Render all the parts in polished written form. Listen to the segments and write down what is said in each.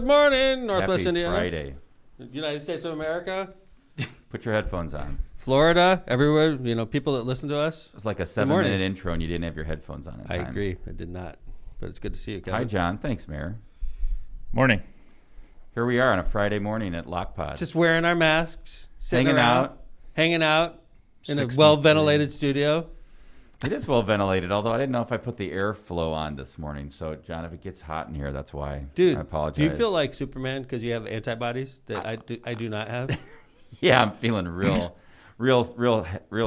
Good morning, Northwest Happy Indiana. Friday. United States of America. Put your headphones on. Florida, everywhere, people that listen to us. It's like a 7-minute intro and you didn't have your headphones on in I time. agree. I did not. But it's good to see you, Kevin. Hi, John. Thanks, Mayor. Morning. Here we are on a Friday morning at LoC PoD. Just wearing our masks, hanging out in a well-ventilated studio. It is well ventilated, although I didn't know if I put the airflow on this morning. So, John, if it gets hot in here, that's why. Dude, I apologize. do you feel like Superman because you have antibodies that I do not have? Yeah, I'm feeling real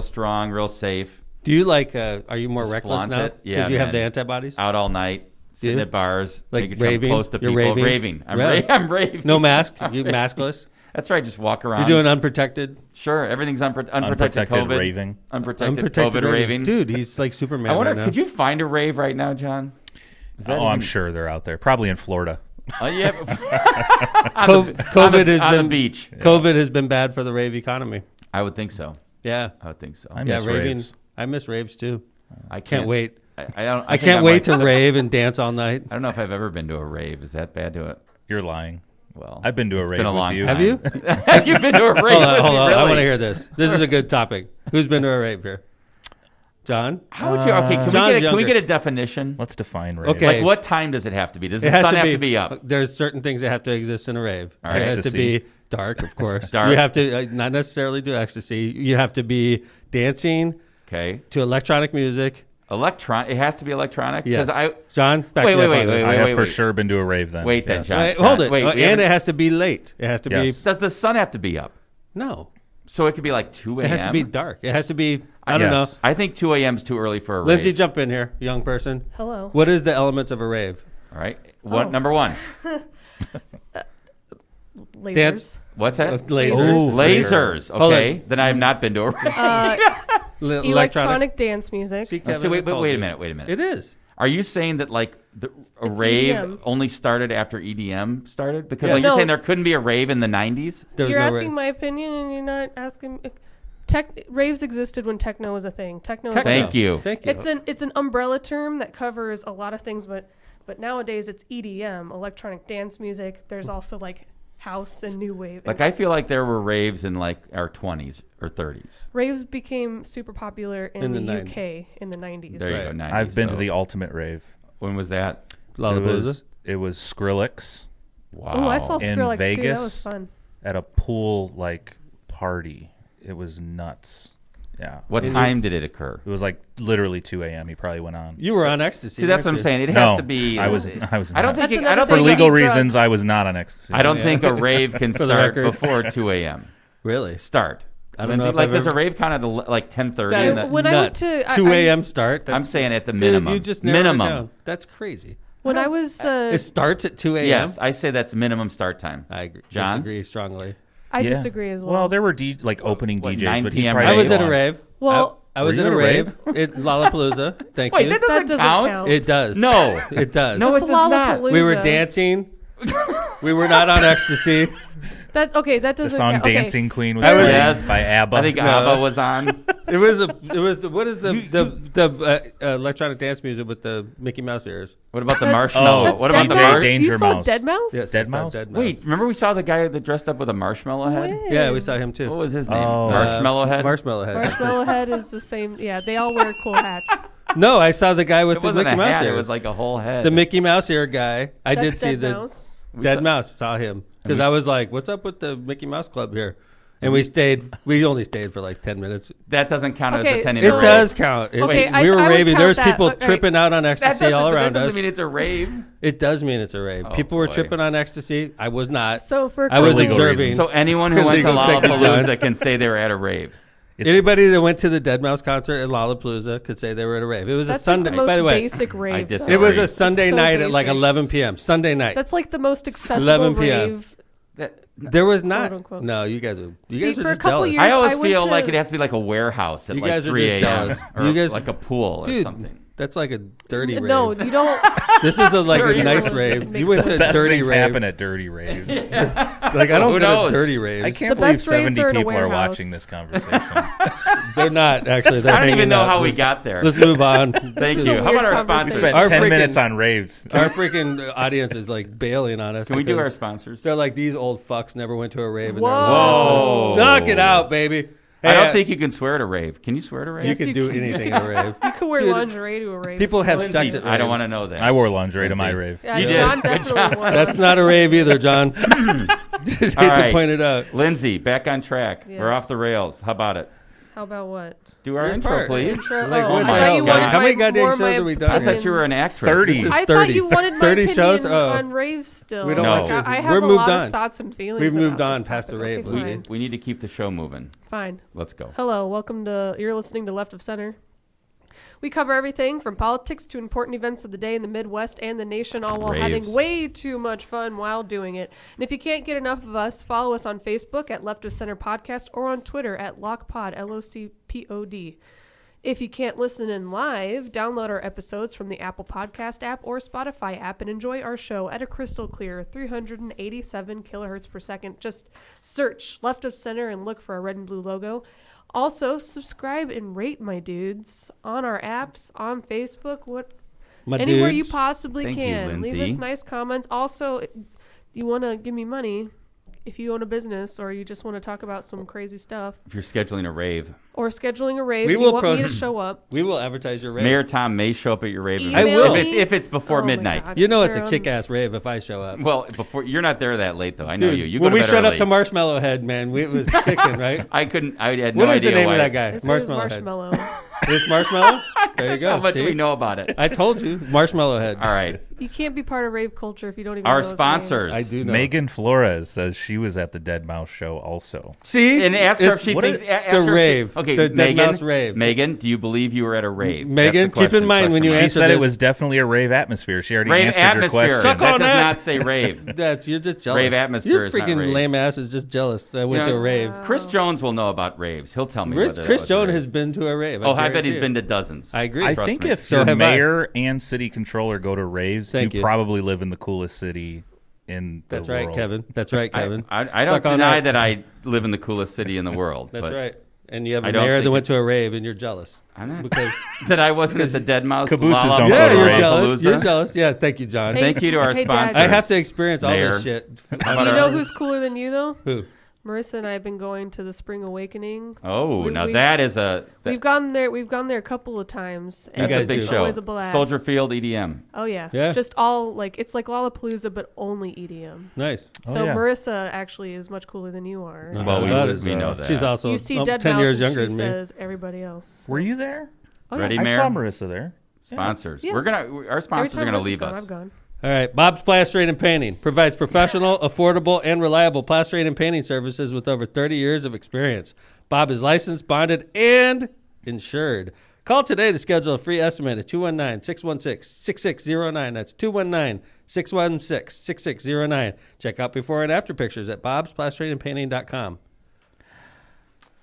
strong, real safe. Do you are you more Just reckless flaunt now it. because Yeah, you have man. the antibodies? Out all night, sitting at bars, Like making sure I'm raving? close to You're people. raving? I'm Really? I'm raving. No mask? You maskless? That's right. Just walk around. You're doing unprotected? Sure, everything's unprotected COVID. Raving. Unprotected COVID raving. Dude, he's like Superman I wonder, right now. could you find a rave right now, John? I'm sure they're out there. Probably in Florida. Oh, yeah. COVID has on been the beach. COVID has been bad for the rave economy. I would think so. Yeah. I would think so. I miss raving. raves. I miss raves too. I Can't wait. I Can't wait to rave and dance all night. I don't know if I've ever been to a rave. Is that bad to it? You're lying. Well, I've been to a it's rave been a with long you. time. Have you? Have you been to a rave? Hold on. Really? I want to hear this. This is a good topic. Who's been to a rave here? John? How would you? Okay, can we get a definition? Let's define rave. Okay. Like, what time does it have to be? Does It the has sun have to be up? There's certain things that have to exist in a rave. All right. It has to Ecstasy. be dark, of course. Dark. You have to not necessarily do ecstasy. You have to be dancing Okay. to electronic music. It has to be electronic. Yes. 'Cause John, back Wait, me up wait, on wait, this. I have wait, for wait. sure been to a rave then. Wait then, Yes. John. Wait, hold it. Wait, we and haven't- it has to be late. It has to Yes. Does the sun have to be up? be no. So it could be like 2 a.m.? It has to be dark. It has to be. I don't Yes. know. I think 2 a.m. is too early for a rave. Lindsay, jump in here, young person. Hello. What is the elements of a rave? All right. Number one. Lasers. Dance. What's that? Lasers. Lasers. Hold Okay. on. Then I have not been to a rave. Electronic dance music. See, Now, Kevin, so I wait told a you. minute. Wait a minute. It is. Are you saying that like a It's rave EDM. only started after EDM started? Because Yeah. like you're No. saying there couldn't be a rave in the 90s? There was You're no asking rave. my opinion, and you're not asking. Raves existed when techno was a thing. Techno. Techno. Thank you. Thank you. It's an umbrella term that covers a lot of things, but nowadays it's EDM, electronic dance music. There's also like house and new wave. Like I feel like there were raves in like our 20s or 30s. Raves became super popular in the, the UK in the 90s. There you go. Right. 90s. I've been to So the ultimate rave. When was that? Lollapalooza. It was Skrillex Wow. Oh, I saw In Skrillex too. That Vegas. was fun. at a pool party. It was nuts. Yeah. What time did it occur? It was like literally 2 a.m. He probably went on. You were on ecstasy. See, that's what weren't I'm you? saying. It No, has to be. I was I not. don't think. That's I don't another For thing think. legal about drugs. reasons, I was not on ecstasy. I don't think a rave can For the start record. before 2 a.m. Really? Start. I don't know if Like, I've does a ever- rave count at like 10:30? That is Yeah, when I went nuts. to- 2 I- a.m. start. I'm That's- saying at the Dude, minimum. you just narrowed it minimum. down. That's crazy. When I was, It starts at 2 a.m. Yes, I say that's minimum start time. I agree. John? Disagree strongly. I Yeah. disagree as well. Well, there were opening What, DJs, 9 but he p.m. probably I was go at a on. rave. Well- I was Were at you a at a rave at Lollapalooza. Thank Wait, you. that doesn't doesn't count. count. It does. No. It does. No, That's it does not. Lollapalooza. We were dancing. We were not on ecstasy. That The doesn't song count. Okay. "Dancing Queen" was I was- played Yes. by ABBA. I think No. ABBA was on. It was what is the electronic dance music with the Mickey Mouse ears? What about the That's- marshmallow? that's What about the Dead Mouse? Danger You saw Mouse. Dead Mouse? Yes, Dead I saw Mouse? Dead Wait, remember we saw the guy that dressed up with a marshmallow head? When? Yeah, we saw him too. What was his name? Oh. Marshmallow head? Marshmallow head. Marshmallow Head is the same. Yeah, they all wear cool hats. No, I saw the guy with It the wasn't Mickey a Mouse hat. ears. It was like a whole head. the Mickey Mouse ear guy. I did That's see Dead the Mouse. Dead saw- Mouse. Saw him because we I s- was like, "What's up with the Mickey Mouse Club here?" And we stayed. We only stayed for like 10 minutes. That doesn't count Okay, as attending so- a It rave. does count. Okay, we were I would raving. count There was that. people Right. tripping out on That ecstasy all doesn't around us. mean it's a rave. It does mean it's a rave. Oh, People were boy. tripping on ecstasy. I was not. So for I was legal observing. reasons. So anyone who went to Legal, thank you, John. Lollapalooza can say they were at a rave. Anybody that went to the Dead Mouse concert at Lollapalooza could say they were at a rave. It was that's a Sunday. like the most by the way, basic rave. disagree. it was a It's Sunday so night at like basic. 11 p.m. Sunday night. That's like the most accessible 11 p.m. rave. There was not. unquote. No, you guys are. You See, guys are for a just couple jealous. years- I always I went feel to- like it has to be like a warehouse at You like guys are 3 just a.m. jealous. or You guys- like a pool or Dude, something. That's like a dirty rave. No, you don't. This is a Dirty nice rave. rave. You went to The a best dirty things rave. happen at dirty raves. Like I don't Who go knows? to dirty raves. I can't The believe best raves 70 are in a people are warehouse. watching this conversation. They're not actually. They're I don't even hanging know out. how we Let's- got there. Let's move on. Thank is you. a How about weird our We conversation. sponsors? spent Our 10 freaking- minutes on raves. Our freaking audience is like bailing on us. Can we do because our sponsors? They're like, these old fucks never went to a rave. Whoa. Knock it out, baby. I Hey, don't think you can swear at a rave. Can you swear at a rave? you Yes, can you do can. anything at a rave. You could wear Dude, lingerie to a rave. People have Lindsay, sex at raves. I don't want to know that. I wore lingerie to my Lindsay. rave. Yeah, You did. John Good definitely job. won. That's not a rave either, John. Just hate All to right. point it out. Lindsay, back on track. Yes. We're off the rails. How about it? How about what? Do our Your intro, part. please. Intro? Like, oh, what I the thought hell, you guy? wanted How many my- goddamn more shows my have we done I opinion. thought you were an actress. 30. This is I 30. thought you wanted my 30 opinion shows? Oh. on raves still. We don't No. want you. I have We're a moved lot on. of thoughts and feelings. We've moved about on this past the topic. rave. Okay, We- fine. We need to keep the show moving. Fine. Let's go. Hello, welcome to. You're listening to Left of Center. We cover everything from politics to important events of the day in the Midwest and the nation, all while Raves. having way too much fun while doing it. And if you can't get enough of us, follow us on Facebook at Left of Center Podcast or on Twitter at LoC PoD, LoC PoD. If you can't listen in live, download our episodes from the Apple Podcast app or Spotify app and enjoy our show at a crystal clear 387 kilohertz per second. Just search Left of Center and look for our red and blue logo. Also, subscribe and rate my dudes on our apps, on Facebook, My anywhere you dudes. possibly Thank you, can. Leave Lindsay. us nice comments. Also, you want to give me money if you own a business or you just want to talk about some crazy stuff If you're scheduling a rave, or scheduling a rave We and you will want me pro- to show up. We will advertise your rave. Mayor Tom may show up at your rave. Email I will. If it's before Oh my midnight. God. You know it's a They're on- kick-ass rave if I show up. Well, before you're not there that late though. I know Dude, you. You when go to we bed showed early. up to Marshmallow Head, man, it was kicking, right? I couldn't. I had What no is idea the name why. of that guy? This is Marshmallow Head. Marshmallow. It's Marshmallow? There you go. How much See? we know about it. I told you. Marshmallow Head. All right. You can't be part of rave culture if you don't even Our know his name. sponsors. I do know. Megan Flores says she was at the Dead Mouse show also. See? And ask her if It's she what thinks. is- ask the her if she- rave. Okay, The Dead Megan. Mouse rave. Megan, do you believe you were at a rave? Megan, That's the keep in mind when you She answer said it this- was definitely a rave atmosphere. She already rave answered atmosphere. her question. Suck That on does that. not say rave. You're just jealous. Rave atmosphere Your is not freaking rave. lame ass is just jealous that I went You know, to a rave. Chris Jones will know about raves. He'll tell me. Chris, whether that Chris was a Jones rave. has been to a rave. Oh, I bet guarantee he's it. been to dozens. I agree. I Trust think me. if So your have I. mayor and city controller go to raves, Thank you you. probably live in the coolest city in the That's right, world. Kevin. That's right, Kevin. I don't Suck on deny that I live in the coolest city in the world. That's but right. And you have I a don't mayor that think went to a rave, and you're jealous. I'm not. Because that I wasn't at the Dead Mouse. Cabooses Lollapalooza. don't go yeah, to you're raves. jealous. You're jealous. Yeah, thank you, John. Hey, Thank you to our Hey, Dad. sponsors. I have to experience all Mayor. this shit. How Do about you know our- who's cooler than you, though? Who? Marissa and I have been going to the Spring Awakening. Oh, now we- that is a. We've gone there. We've gone there a couple of times. You And guys That's a big do. it's show. always a blast. Soldier Field EDM. Oh yeah. Yeah. Just all like it's like Lollapalooza, but only EDM. Nice. Oh, So yeah. Marissa actually is much cooler than you are. No, Well, we know that. She's also You see Dead 10 Mouse years and younger she than me. says everybody else. Were you there? Oh, Ready, yeah. Mayor? I saw Marissa there. Sponsors. Yeah. We're gonna. Our Every sponsors are time gonna Marissa's leave gone, us. I've gone. All right. Bob's Plastering and Painting provides professional, affordable, and reliable plastering and painting services with over 30 years of experience. Bob is licensed, bonded, and insured. Call today to schedule a free estimate at 219-616-6609. That's 219-616-6609. Check out before and after pictures at bobsplasteringandpainting.com.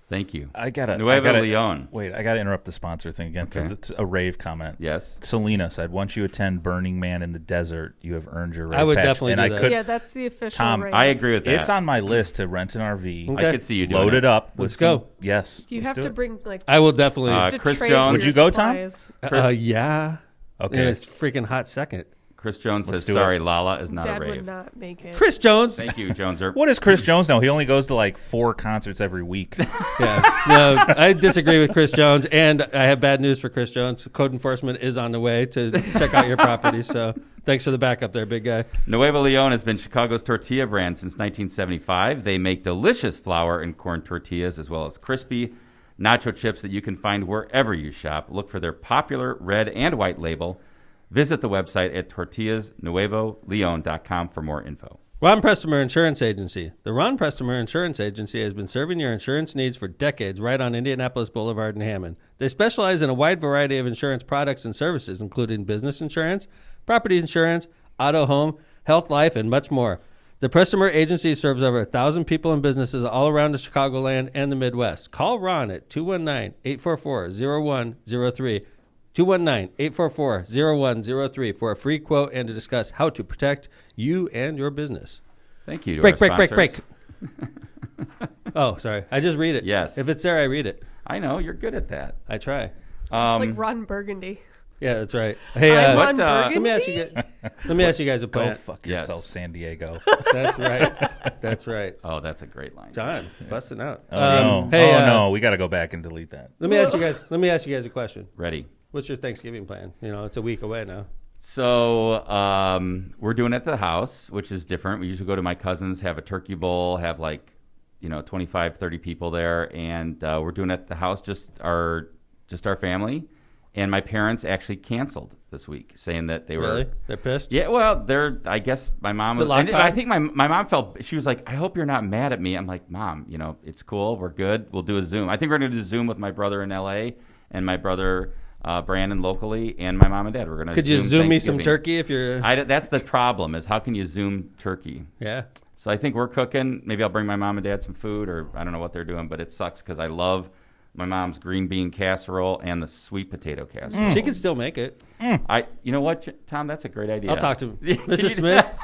Thank you. I gotta Leon. Wait, I gotta interrupt the sponsor thing again Okay. for a rave comment. Yes. Selena said, "Once you attend Burning Man in the desert, you have earned your rave I would patch." definitely and do I that. could. Yeah, that's the official. Tom, rave. I agree with that. It's on my list to rent an RV. Okay. I could see you doing Load it up. Let's with some- go. Yes. You let's have do to it. bring like. I will definitely. Uh, to Chris trade Jones. for Would your you go, Tom? supplies. Yeah. Okay. In a freaking hot second. Chris Jones Let's says, do it. "Sorry, Lala is not Dad a would rave." not make it. Chris Jones. Thank you, Joneser. What does Chris Jones know? He only goes to like 4 concerts every week. Yeah. No, I disagree with Chris Jones, and I have bad news for Chris Jones. Code enforcement is on the way to check out your property, so thanks for the backup there, big guy. Nuevo Leon has been Chicago's tortilla brand since 1975. They make delicious flour and corn tortillas as well as crispy nacho chips that you can find wherever you shop. Look for their popular red and white label. Visit the website at tortillasnuevoleon.com for more info. Ron Prestimer Insurance Agency. The Ron Prestimer Insurance Agency has been serving your insurance needs for decades right on Indianapolis Boulevard in Hammond. They specialize in a wide variety of insurance products and services, including business insurance, property insurance, auto, home, health, life, and much more. The Prestimer Agency serves over 1,000 people and businesses all around the Chicagoland and the Midwest. Call Ron at 219-844-0103 219-844-0103 for a free quote and to discuss how to protect you and your business. Thank you to Break. our sponsors. Oh, sorry. I just read it. Yes. If it's there, I read it. I know. You're good at that. I try. It's like Ron Burgundy. Yeah, that's right. Hey, I'm what, Ron Burgundy? let me ask you guys a Go plan. fuck Yes. yourself, San Diego. That's right. That's right. Oh, that's a great line. John, busting out. No. Hey, no, we got to go back and delete that. Let me ask you guys a question. Ready. What's your Thanksgiving plan? You know, it's a week away now. So we're doing it at the house, which is different. We usually go to my cousin's, have a turkey bowl, have 25, 30 people there, and we're doing it at the house, just our family. And my parents actually canceled this week, saying that they were Really? They're pissed? Yeah, well, I guess my mom Is it was. And LoC I PoD? think my mom felt. She was like, "I hope you're not mad at me." I'm like, "Mom, it's cool. We're good. We'll do a Zoom. I think we're going to do Zoom with my brother in L.A. and my brother Brandon locally, and my mom and dad. We're going to. Could you Zoom me some Thanksgiving. turkey if you're... That's the problem. Is how can you Zoom turkey? Yeah. So I think we're cooking. Maybe I'll bring my mom and dad some food, or I don't know what they're doing, but it sucks because I love my mom's green bean casserole and the sweet potato casserole. She can still make it. You know what, Tom? That's a great idea. I'll talk to Can you Mrs. do Smith. that?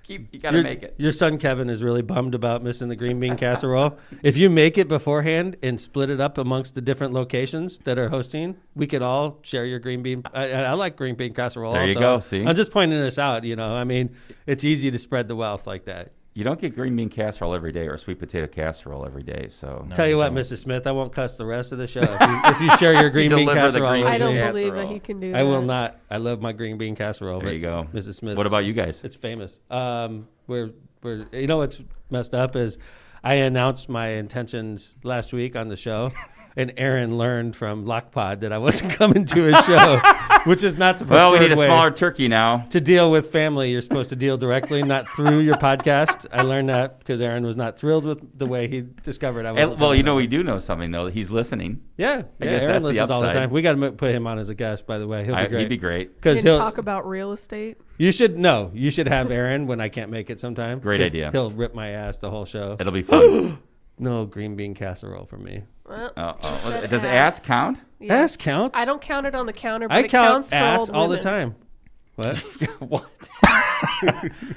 You got to make it. Your son Kevin is really bummed about missing the green bean casserole. If you make it beforehand and split it up amongst the different locations that are hosting, we could all share your green bean. I like green bean casserole. There you also. go, see? I'm just pointing this out. I mean, it's easy to spread the wealth like that. You don't get green bean casserole every day or sweet potato casserole every day. So Tell you what, Mrs. Smith, I won't cuss the rest of the show if you share your green bean Deliver the casserole. green with I don't me. believe that casserole. he can do that. I will not. I love my green bean casserole. There but you go. Mrs. Smith. What about you guys? It's famous. We're what's messed up is I announced my intentions last week on the show, and Aaron learned from LoC PoD that I wasn't coming to his show, which is not the preferred Well, we need a way smaller turkey now. to deal with family. You're supposed to deal directly, not through your podcast. I learned that because Aaron was not thrilled with the way he discovered I was. Well, we do know something though. That he's listening. Yeah, I guess Aaron that's the listens all the upside. time. We got to put him on as a guest, by the way. He'll be great. He'd be great. Because Can he'll talk about real estate. You should have Aaron when I can't make it sometime. Great idea. He'll rip my ass the whole show. It'll be fun. No green bean casserole for me. Well, Does said ass count? yes. Ass counts? I don't count it on the counter, but I it count counts for ass old all the women. time. What? What?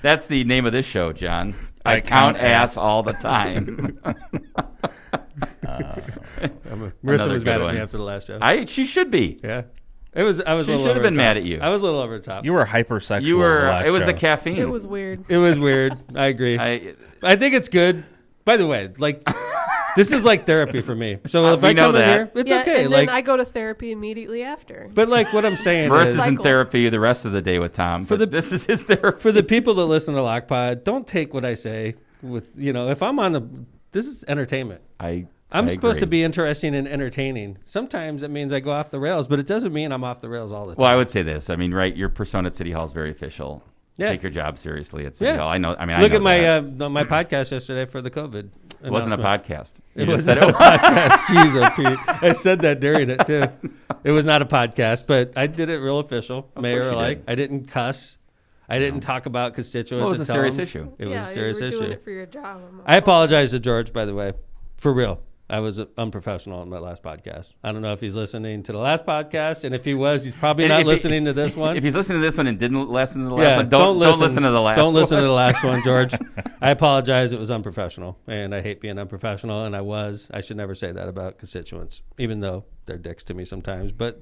That's the name of this show, John. I count ass all the time. Marissa Another was good mad at one. me after the last show. She should be. Yeah. I was She a little should have over been the mad top. at you. I was a little over the top. You were hypersexual. You were. the last It was show. the caffeine. It was weird. It was weird. I agree. I think it's good. By the way, this is like therapy for me. So if We I know come in that. here, it's yeah, okay. and then I go to therapy immediately after. But what I'm saying Versus is, in Cycle. therapy the rest of the day with Tom. This is his therapy. for the people that listen to LoC PoD, don't take what I say with, if I'm on this is entertainment. I'm supposed to be interesting and entertaining. Sometimes it means I go off the rails, but it doesn't mean I'm off the rails all the time. Well, I would say this. I mean, right, your persona at City Hall is very official. Yeah. Take your job seriously at City Yeah. Hall. I know. I mean, Look I know at my podcast yesterday for the COVID. It wasn't a announcement. podcast. It You just wasn't said a podcast. Jeez, Pete. I said that during it too. It was not a podcast, but I did it real official. Mayor you like. did. I didn't cuss. I didn't talk about constituents. Well, it was and a tell serious them. issue. It was yeah, a serious you were issue. doing it for your job. I apologize to George, by the way, for real. I was unprofessional on my last podcast. I don't know if he's listening to the last podcast, and if he was, he's probably not listening to this one. If he's listening to this one and didn't listen to the last one, don't listen to the last Don't listen one. to the last one, George. I apologize. It was unprofessional, and I hate being unprofessional, and I should never say that about constituents, even though they're dicks to me sometimes. But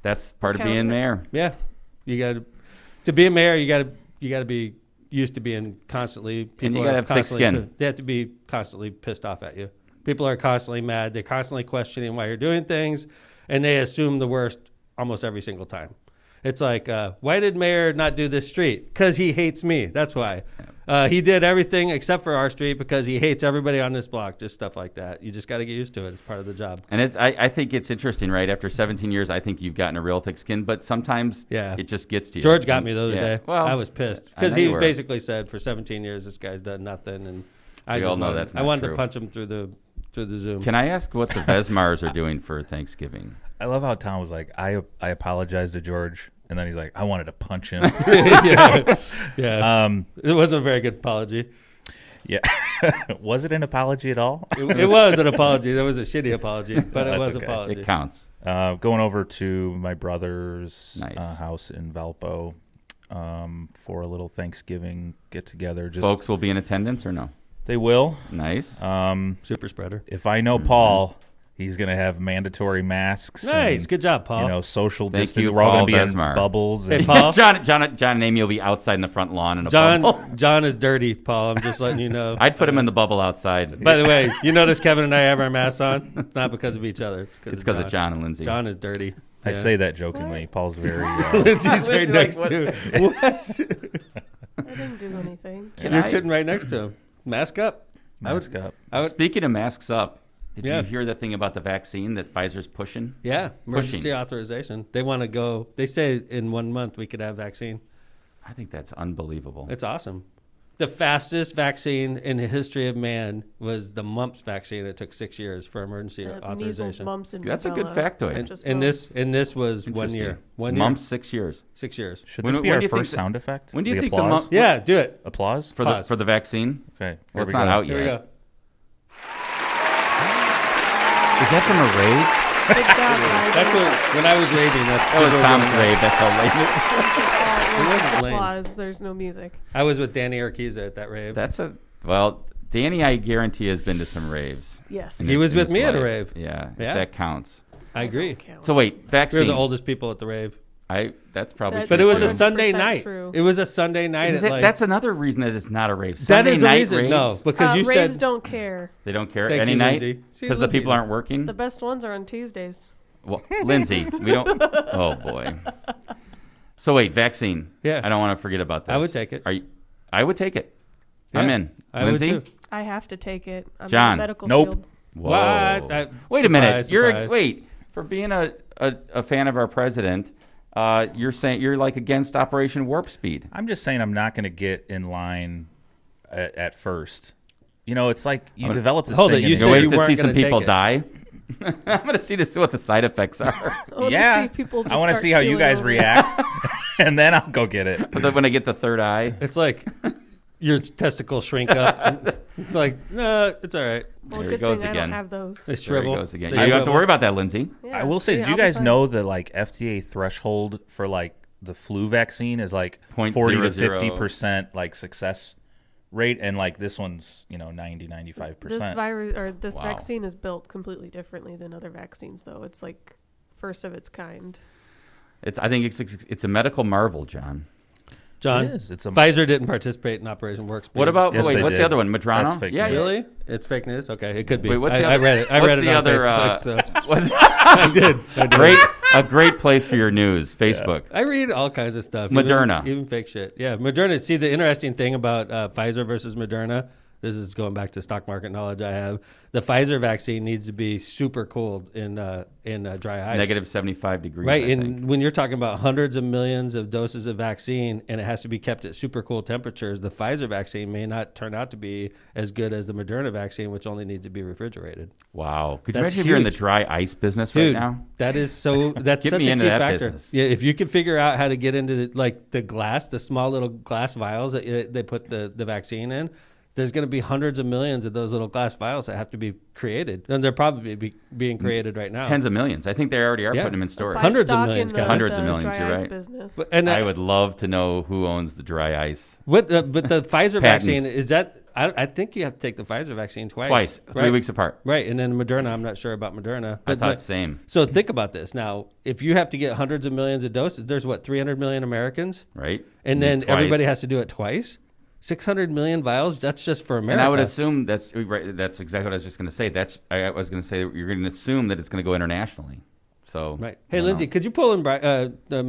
That's part of being mayor. yeah, to be a mayor, you got to be used to being constantly. And you people gotta are have thick constantly skin. They have to be constantly pissed off at you. People are constantly mad. They're constantly questioning why you're doing things, and they assume the worst almost every single time. It's like, why did Mayor not do this street? Because he hates me. That's why. He did everything except for our street because he hates everybody on this block. Just stuff like that. You just got to get used to it. It's part of the job. And I think it's interesting, right? After 17 years, I think you've gotten a real thick skin, but sometimes it just gets to you. George got me the other Yeah. day. Well, I was pissed I because know he you were. basically said for 17 years this guy's done nothing, and We all know that's not I wanted true. to punch him through the Zoom. Can I ask what the Vesmars are doing for Thanksgiving? I love how Tom was like, I apologize to George, and then he's like, I wanted to punch him. yeah. It wasn't a very good apology. Yeah. Was it an apology at all? It was an apology. That was a shitty apology, but it That's was an okay. apology. It counts. Going over to my brother's Nice. House in Valpo for a little Thanksgiving get-together. Folks will be in attendance or no? They will. Nice. Super spreader. If I know Paul, he's going to have mandatory masks. Nice. And, Good job, Paul. Social Thank distance. you, We're all going Paul to be Besmar. in bubbles. Hey, And Paul. John and Amy will be outside in the front lawn in a bubble. John is dirty, Paul. I'm just letting you know. I'd put him in the bubble outside. By the way, you notice Kevin and I have our masks on? It's not because of each other. It's because of John and Lindsay. John is dirty. I say that jokingly. Paul's very... Lindsay's right Lindsay, next like, to him. What? I didn't do anything. You're sitting right next to him. Mask up. mask up. Speaking of masks up, did Yeah. you hear the thing about the vaccine that Pfizer's pushing? Yeah, emergency Pushing. authorization. They want to go. They say in 1 month we could have vaccine. I think that's unbelievable. It's awesome. The fastest vaccine in the history of man was the mumps vaccine. It took 6 years for emergency Measles, authorization. mumps, and That's a good rubella. factoid. And, Just and mumps. this was 1 year. Interesting. 1 year. Mumps 6 years. 6 years. Should When- this be when our do you think first that- sound effect? when do you the think the applause? mump- Yeah, do it. Applause? For Pause. the vaccine? Okay. Well, here it's we not go. out Here we yet. go. Is that from a rave? Good job, guys. That's what, when I was raving. That was Tom's rave. That's how late it It was wasn't lame. applause. There's no music. I was with Danny Urquiza at that rave. Well, Danny, I guarantee, has been to some raves. Yes. in He his- was in with his me at a life. rave. Yeah, Yeah. that counts. I agree. Count. So wait, We vaccine. were the oldest people at the rave. That's probably That's true. But it was a 100% Sunday night. true. It was a Sunday night. Is at it- like, that's another reason that it's not a rave. that Sunday is the night reason. raves, No, because you raves said don't care. they don't care Thank any you, night Lindsay. See, because the Lindsay. people aren't working. The best ones are on Tuesdays. Well, Lindsay, we don't. Oh boy. So wait, vaccine. Yeah. I don't want to forget about this. I would take it. I would take it. I'm Yeah, in. I would Lindsay. too. I have to take it. I'm John. in the medical Nope. field. Whoa. What? Wait a minute. Surprise, You're surprise. wait for being a fan of our president. You're saying you're like against Operation Warp Speed. I'm just saying I'm not going to get in line at first. It's like you develop this Hold thing. it, you and said You're you waiting to see weren't some gonna take people it. die. I'm going to see what the side effects are. I wanna yeah, see people just I want to start see how you keeling guys over. react, and then I'll go get it. But then when I get the third eye, It's like your testicles shrink up. It's like, no, it's all right. Well, There he good goes thing I again. don't have those. They there shrivel. he goes again. They You don't have to shrivel. worry about that, Lindsay. Yeah, I will say, see, do you I'll be guys fine. know the FDA threshold for like the flu vaccine is like 40 to 0.00. 50% success rate, and like this one's 90-95%. This virus or this Wow. vaccine is built completely differently than other vaccines, though. It's like first of its kind. I think it's a medical marvel, John. John, It is. It's a- Pfizer didn't participate in Operation Warp Speed. What about Yes, they what's the did. other one? Madrona? That's fake yeah, news. Really? It's fake news? Okay, it could be. Wait, what's the I other- read it. I what's read it the on other, Facebook. So What's I did. a great place for your news, Facebook. I read all kinds of stuff. Moderna. Even fake shit. Yeah, Moderna. See, the interesting thing about Pfizer versus Moderna, this is going back to stock market knowledge I have. The Pfizer vaccine needs to be super cooled in dry ice. Negative 75 degrees. Right, I and think. when you're talking about hundreds of millions of doses of vaccine and it has to be kept at super cool temperatures, the Pfizer vaccine may not turn out to be as good as the Moderna vaccine, which only needs to be refrigerated. Wow. Could you That's imagine if you're in the huge. dry ice business Dude, right now? that's Get such me a into key that factor. business. Yeah, if you can figure out how to get into the glass, the small little glass vials that they put the vaccine in, there's going to be hundreds of millions of those little glass vials that have to be created, and they're probably being created right now. Tens of millions. I think they already are Yeah. putting them in storage. Buy Hundreds of stock millions, in Kevin. Hundreds of the millions, dry you're ice right. Business. And I would love to know who owns the dry ice. but the Pfizer Patent. vaccine is that. I think you have to take the Pfizer vaccine twice. 3 right? weeks apart. Right, and then Moderna. I'm not sure about Moderna. I thought same. So think about this now. If you have to get hundreds of millions of doses, there's 300 million Americans, Right? and then Twice. everybody has to do it twice. 600 million vials. That's just for America. And I would assume that's right. That's exactly what I was just going to say. I was going to say you're going to assume that it's going to go internationally. So Right. I Hey, don't Lindsay, know. could you pull in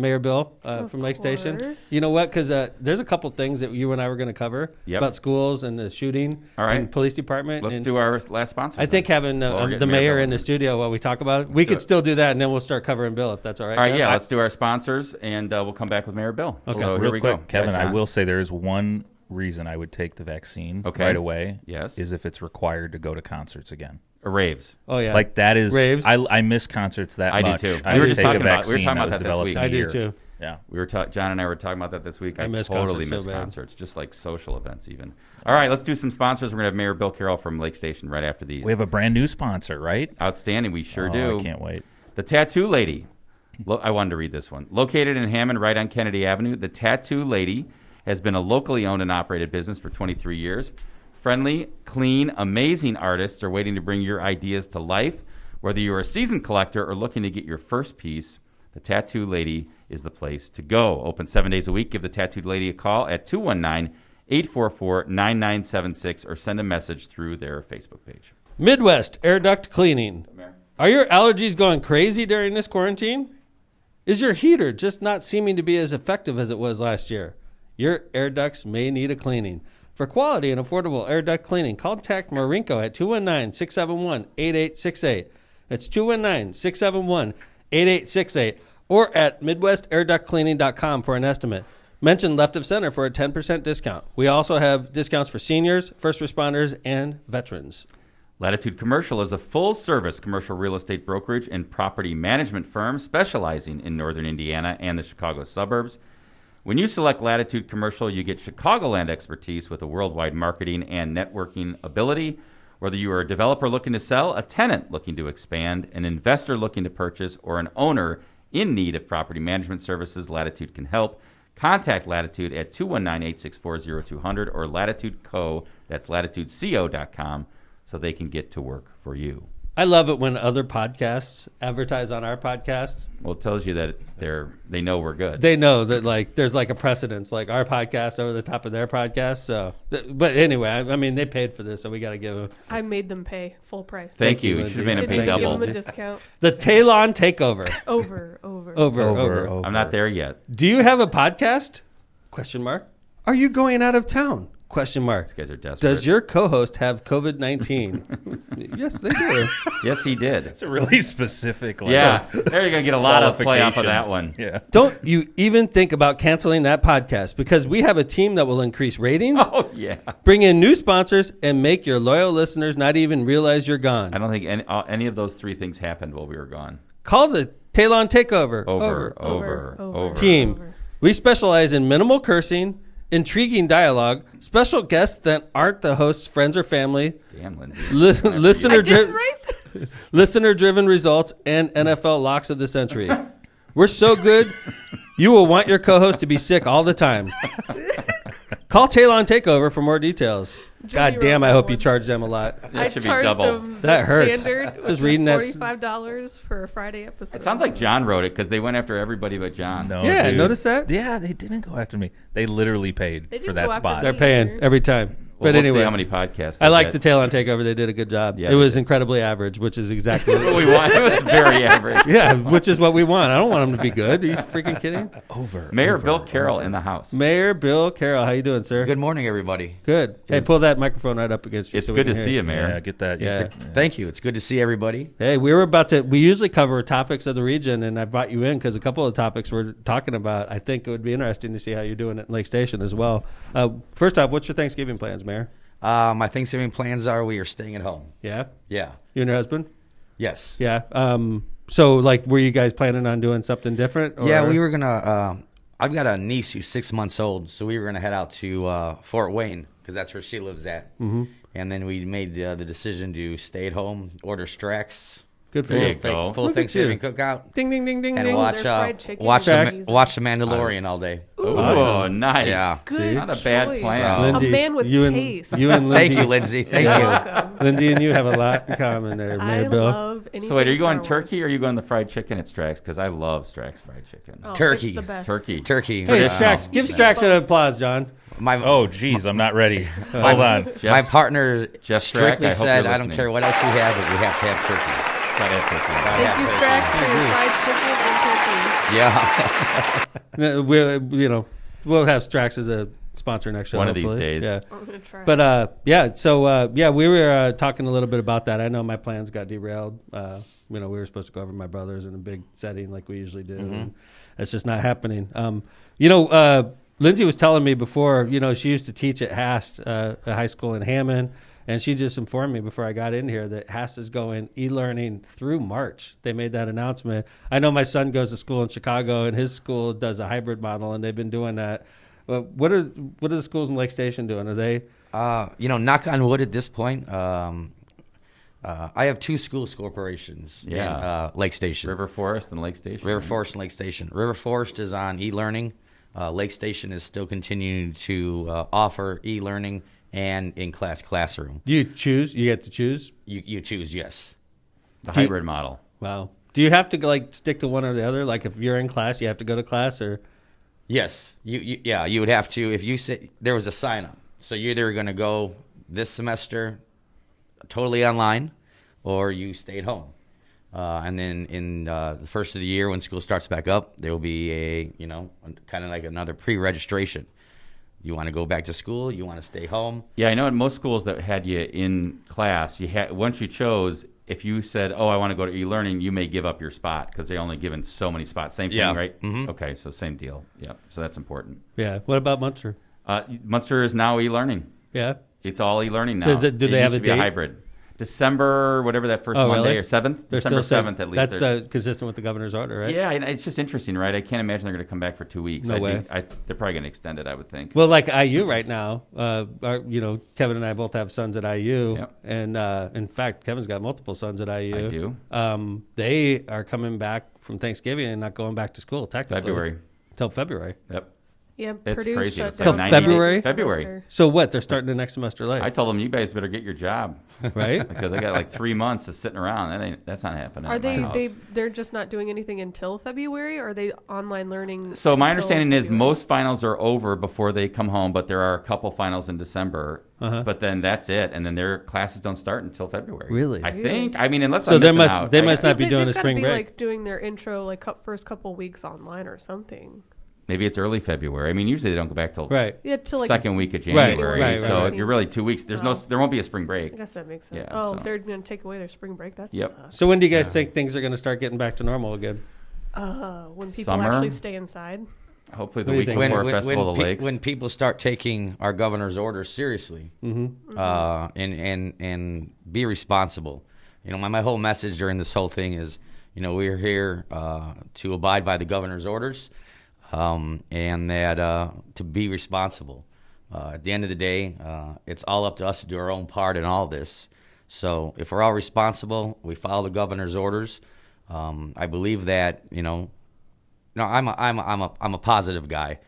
Mayor Bill Of from Lake Station? course. You know what? Because there's a couple things that you and I were going to cover Yep. about schools and the shooting All right. and police department. Let's and do our last sponsor. I think having Well, we're getting the mayor Bill in the in. studio while we talk about it, we do could it. still do that, and then we'll start covering Bill if that's all right. All right, Kev? yeah, let's do our sponsors, and we'll come back with Mayor Bill. Okay. So Real here we quick, go. Kevin, Yeah, I John. will say there is one reason I would take the vaccine Okay. right away. Yes. Is if it's required to go to concerts again. Raves. Oh yeah. Like that is Raves. I miss concerts that I do much. too. I We were would just take a talking about- we were vaccine talking about was that this developed week. in a I do year. too. Yeah. John and I were talking about that this week. I miss totally concerts so miss bad. concerts, just like social events even. All right, let's do some sponsors. We're going to have Mayor Bill Carroll from Lake Station right after these. We have a brand new sponsor, right? Outstanding, we sure Oh, do. I can't wait. The Tattoo Lady. I wanted to read this one. Located in Hammond, right on Kennedy Avenue, the Tattoo Lady has been a locally owned and operated business for 23 years. Friendly, clean, amazing artists are waiting to bring your ideas to life. Whether you're a seasoned collector or looking to get your first piece, the Tattoo Lady is the place to go. Open 7 days a week. Give the Tattooed Lady a call at 219-844-9976 or send a message through their Facebook page. Midwest Air Duct Cleaning. Are your allergies going crazy during this quarantine? Is your heater just not seeming to be as effective as it was last year? Your air ducts may need a cleaning. For quality and affordable air duct cleaning, contact Marinko at 219-671-8868. That's 219-671-8868. Or at MidwestAirDuctCleaning.com for an estimate. Mention Left of Center for a 10% discount. We also have discounts for seniors, first responders, and veterans. Latitude Commercial is a full-service commercial real estate brokerage and property management firm specializing in northern Indiana and the Chicago suburbs. When you select Latitude Commercial, you get Chicagoland expertise with a worldwide marketing and networking ability. Whether you are a developer looking to sell, a tenant looking to expand, an investor looking to purchase, or an owner in need of property management services, Latitude can help. Contact Latitude at 219-864-0200 or Latitude Co. That's latitudeco.com so they can get to work for you. I love it when other podcasts advertise on our podcast. Well, it tells you that they know we're good. They know that there's a precedence, like our podcast over the top of their podcast. So, but anyway, I mean, they paid for this, so we got to give them. I made them pay full price. Thank you. You should have made them pay Didn't double. give them a discount. The Talon Takeover. Over. I'm not there yet. Do you have a podcast? ? Are you going out of town? ? These guys are desperate. Does your co-host have COVID-19? Yes, they do. Yes, he did. It's a really specific. Yeah, there you're going to get a lot of play off of that one. Yeah. Don't you even think about canceling that podcast, because we have a team that will increase ratings, Oh, yeah. bring in new sponsors, and make your loyal listeners not even realize you're gone. I don't think any of those three things happened while we were gone. Call the Talon Takeover Over. team. We specialize in minimal cursing, intriguing dialogue, special guests that aren't the host's friends or family, Damn, Lindsay. listener-driven results, and NFL locks of the century. We're so good, you will want your co-host to be sick all the time. Call Talon Takeover for more details. God damn, I hope you charge them a lot. I should be charged double. them That the hurts. standard, Just which reading that was $45 for a Friday episode. It sounds like John wrote it because they went after everybody but John. No, Yeah, dude. notice that? Yeah, they didn't go after me. They literally paid They for didn't that go after spot. They're paying every time. Well, But we'll anyway, see how many podcasts I they like get. the Talon Takeover. They did a good job. Yeah, it was they did. incredibly average, which is exactly That's what we want. It was very average. yeah, which is what we want. I don't want them to be good. Are you freaking kidding? Mayor Bill Carroll in the house. Mayor Bill Carroll, how you doing, sir? Good morning, everybody. Good. Hey, pull that microphone right up against you. It's so we good can to hear see you, Mayor. Yeah, get that. Yeah. Thank you. It's good to see everybody. Hey, we usually cover topics of the region, and I brought you in because a couple of topics we're talking about, I think it would be interesting to see how you're doing it in Lake Station as well. First off, what's your Thanksgiving plans, Mayor? My Thanksgiving plans are we are staying at home. Yeah? Yeah. You and your husband? Yes. Yeah. So, were you guys planning on doing something different? Or? Yeah, we were going to I've got a niece who's 6 months old, so we were going to head out to Fort Wayne because that's where she lives at. Mm-hmm. And then we made the decision to stay at home, order Strax. Good for There you. you go. Full Look at Thanksgiving you. cookout. Ding, ding, ding, ding, And ding. watch Their fried chicken watch is the amazing. Mandalorian all day. Oh, nice. Yeah. Good Not a bad choice. plan. Lindsay, a man with you and, taste. You and Lindsay. Thank you, Lindsay. Thank You're you. welcome. Lindsay and you have a lot in common there, Mayor I Bill. love anything So wait, are you Star going Wars. turkey or are you going the fried chicken at Strax? Because I love Strax fried chicken. Oh, Turkey. It's the best. Turkey. Turkey. Hey, Uh, Strax, give Strax an applause, John. Oh, geez, I'm not ready. Hold on. My partner Jeff Strack, strictly I hope said, you're I don't listening. care what else we have, but we have to have turkey. Gotta have turkey. Thank you, Strax, for your fried chicken and turkey. Yeah. We'll have Strax as a sponsor next show. One of these hopefully. days. Yeah. I'm going to try. But we were talking a little bit about that. I know my plans got derailed. We were supposed to go over to my brother's in a big setting like we usually do. And that's just not happening. Lindsay was telling me before, she used to teach at Hast, a high school in Hammond, and she just informed me before I got in here that Hast is going e-learning through March. They made that announcement. I know my son goes to school in Chicago, and his school does a hybrid model, and they've been doing that. What are the schools in Lake Station doing? Are they? Knock on wood at this point, I have 2 school corporations in Lake Station. River Forest and Lake Station. River Forest and Lake Station. River Forest is on e-learning. Lake Station is still continuing to offer e-learning and in-class classroom. Do you choose? You get to choose? You choose, yes. The hybrid model. Wow. Do you have to like stick to one or the other? Like if you're in class, you have to go to class, or? Yes. You would have to, if you say there was a sign-up. So you're either going to go this semester totally online, or you stayed home. And then in the first of the year when school starts back up, there will be a, kind of like another pre-registration. You want to go back to school, you want to stay home. Yeah, I know in most schools that had you in class, once you chose, if you said, I want to go to e-learning, you may give up your spot because they only given so many spots. Same thing, right? Mm-hmm. Okay, so same deal. Yeah, so that's important. Yeah. What about Munster? Munster is now e-learning. Yeah. It's all e-learning now. Do they have used a to be date? a hybrid? December, whatever that first Monday really? or 7th? They're December still 7th at least. That's consistent with the governor's order, right? Yeah, and it's just interesting, right? I can't imagine they're going to come back for 2 weeks. No way. They're probably going to extend it, I would think. Well, like IU right now, Kevin and I both have sons at IU, Yep. and in fact, Kevin's got multiple sons at IU. I do. They are coming back from Thanksgiving and not going back to school technically February. Till February. Yep. Yeah, It's Purdue crazy. shut It's down like the 90 next days. February. semester. So what? They're starting the next semester late, I told them, you guys better get your job right? because I got like 3 months of sitting around. That's not happening. Are at my house. they're just not doing anything until February, or are they online learning? So my until understanding is February? most finals are over before they come home, but there are a couple finals in December. Uh-huh. But then that's it, and then their classes don't start until February. Really? I think. I mean, unless So I'm they missing must- out. they must not be They've doing a gotta spring be, break. like doing their intro first couple weeks online or something. Maybe it's early February. I mean, usually they don't go back till Right. Yeah, till like second week of Right, January. right, so right. you're really 2 weeks. There won't be a spring break. I guess that makes sense. Yeah, oh, so- they're going to take away their spring break. That's Yep. So when do you guys think things are going to start getting back to normal again? when people Summer? actually stay inside. Hopefully What the do you week think? before Festival of the Lakes. When people start taking our governor's orders seriously, Mm-hmm. and be responsible. My whole message during this whole thing is, we're here to abide by the governor's orders, and that to be responsible. At the end of the day, it's all up to us to do our own part in all this. So if we're all responsible, we follow the governor's orders. I believe that I'm a positive guy.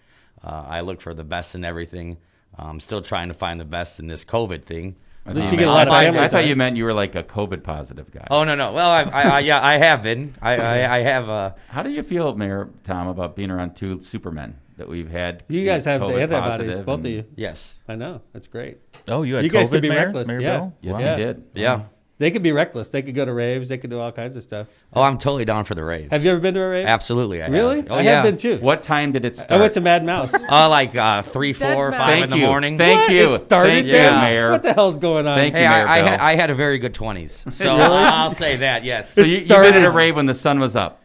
I look for the best in everything. I'm still trying to find the best in this COVID thing. At least you get a lot of family I thought time. you meant you were like a COVID positive guy. Oh no! Well, I have been. I have. How do you feel, Mayor Tom, about being around 2 supermen that we've had? You guys have the COVID antibodies, positive both of and- you. Yes. I know. That's great. Oh, you had You guys COVID, could be Mayor? reckless. Mayor Yeah. Bill? Yes, Wow. you did. Yeah. They could be reckless. They could go to raves. They could do all kinds of stuff. Oh, I'm totally down for the raves. Have you ever been to a rave? Absolutely. I Really? Have. Oh I yeah. have been too. What time did it start? I went to Mad Mouse. Like 3, 4, Dead 5 man. in the morning. Thank What? you. It started Thank there? you, Mayor. What the hell's going on? Thank you. Hey, Mayor Bill. I had a very good 20s. So Really? I'll say that. Yes. So you've been started- at a rave when the sun was up.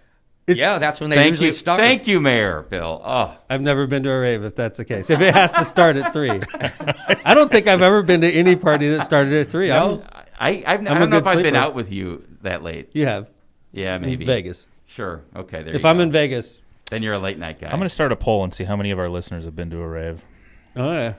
Yeah, that's when they Thank usually you. start. Thank you, Mayor Bill. Oh, I've never been to a rave if that's the case. If it has to start at 3. I don't think I've ever been to any party that started at 3. No. I a don't know good if I've been sleeper. out with you that late. You have. Yeah, In maybe. Vegas. Sure. Okay. There If you I'm go. in Vegas. then you're a late night guy. I'm going to start a poll and see how many of our listeners have been to a rave. Oh, yeah.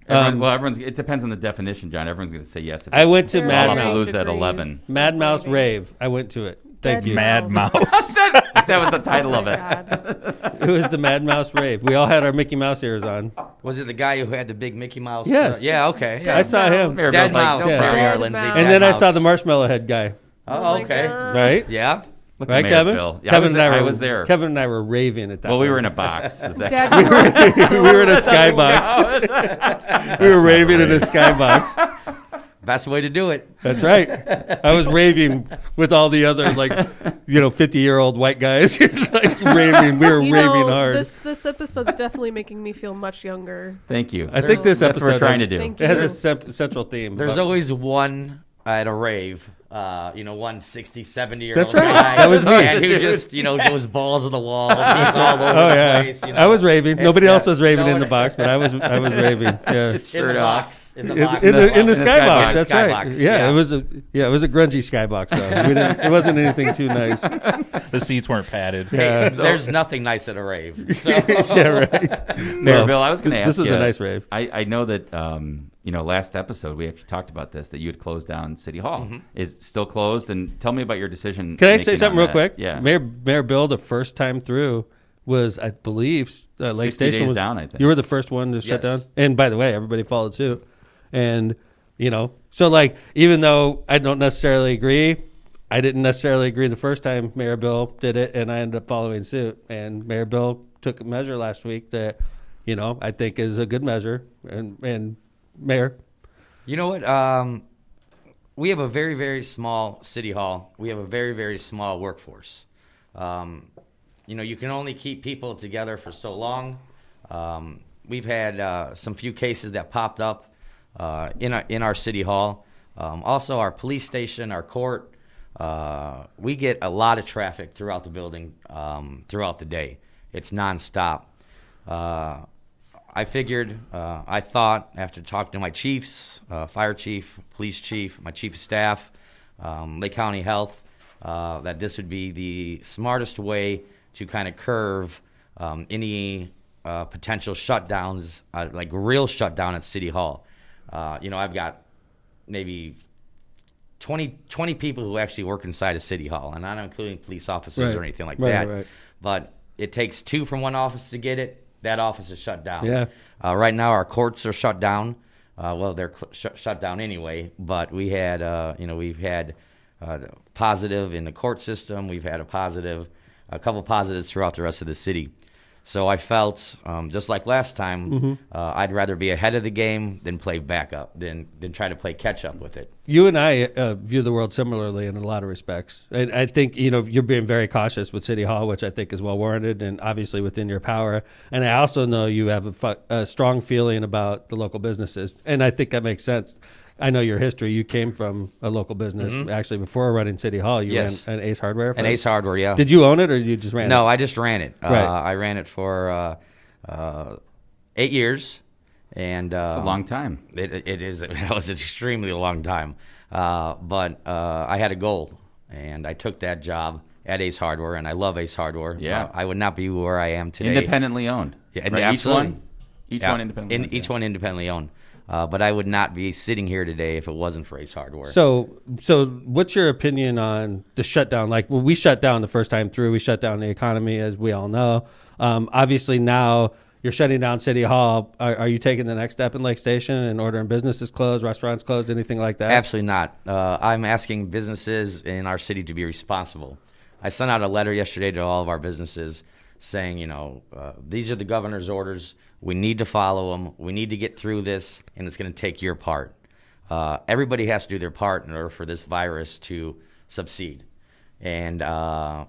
It depends on the definition, John. Everyone's going to say yes. If I it's went to There are Mad all Mouse. Mouse. degrees Lose at 11. of Mad Mouse raving. Rave. I went to it. Thank Dead you. Mad Mouse. Mouse. that was the title Oh of my it. God. It was the Mad Mouse Rave. We all had our Mickey Mouse ears on. Was it the guy who had the big Mickey Mouse? Yes. Yeah. Okay. Dead I saw him. Mouse. Mayor Dead Bill's like, Mouse. don't Yeah. worry. There you are, Dead Lindsay. Mouse. And Dead then I Mouse. saw the marshmallow head guy. Oh, my okay. God. Right? Yeah. Look at Right, Mayor Kevin? Bill. Yeah, Kevin and I were, was there. Kevin and I were raving at that Well, we were in point. a box. Is that Dad, you were so We were in a skybox. We were raving in a skybox. Best way to do it. That's right. I was raving with all the other 50-year-old white guys. Like raving. We were You raving know, hard. This episode's definitely making me feel much younger. Thank you. I think this That's what episode we're trying to has- do. Thank It has you. a central theme. There's but- always one at a rave. One 60, 70-year-old That's right. guy. That was me. And who just, goes balls of the walls. He's all over Oh the yeah, place. I was raving. It's Nobody not- else was raving no in the one- box, but I was raving. Yeah. in Shirt the off. box. In the In, box. in the In the skybox, skybox. that's Skybox, right. Yeah, yeah. it was a grungy skybox. So it wasn't anything too nice. The seats weren't padded. Yeah, There's nothing nice at a rave. So. yeah, right. Mayor No, Bill, I was going to ask this was you, a nice rave. I know that, last episode we actually talked about this, that you had closed down City Hall. Is still closed, and tell me about your decision. Can I say something real that. quick? Yeah. Mayor Bill, the first time through was, I believe, Lake 60 Station days was down, I think. You were the first one to shut down. And by the way, everybody followed suit. And, so like, even though I don't necessarily agree, I didn't necessarily agree the first time Mayor Bill did it, and I ended up following suit. And Mayor Bill took a measure last week that, I think is a good measure. And Mayor? You know what? We have a very, very small city hall. We have a very, very small workforce. You can only keep people together for so long. We've had some few cases that popped up in our city hall. Also, our police station, our court. We get a lot of traffic throughout the building throughout the day. It's nonstop. I thought after talking to my chiefs, fire chief, police chief, my chief of staff, Lake County Health, that this would be the smartest way to kind of curve any potential shutdowns, like real shutdown at City Hall. I've got maybe 20 people who actually work inside of City Hall, and I'm not including police officers or anything like that. Right. But it takes 2 from one office to get it. That office is shut down. Yeah. Right now, our courts are shut down. They're shut down anyway. But we had, we've had positive in the court system. We've had a couple positives throughout the rest of the city. So I felt, just like last time, I'd rather be ahead of the game than play backup, than try to play catch up with it. You and I view the world similarly in a lot of respects. And I think, you're being very cautious with City Hall, which I think is well warranted and obviously within your power. And I also know you have a strong feeling about the local businesses. And I think that makes sense. I know your history. You came from a local business. Actually, before running City Hall, you ran an Ace Hardware. An Ace Hardware, yeah. Did you own it or you just ran it? No, I just ran it. Right. I ran it for 8 years. And It's a long time. It is. It was an extremely long time. But I had a goal, and I took that job at Ace Hardware, and I love Ace Hardware. Yeah. I would not be where I am today. Independently owned. Yeah, right? absolutely. Each one independently owned. Each one independently owned. But I would not be sitting here today if it wasn't for Ace Hardware. So what's your opinion on the shutdown? Like, we shut down the first time through. We shut down the economy, as we all know. Obviously, now you're shutting down City Hall. Are you taking the next step in Lake Station and ordering businesses closed, restaurants closed, anything like that? Absolutely not. I'm asking businesses in our city to be responsible. I sent out a letter yesterday to all of our businesses saying, these are the governor's orders. We need to follow them. We need to get through this, and it's going to take your part. Everybody has to do their part in order for this virus to succeed. And, all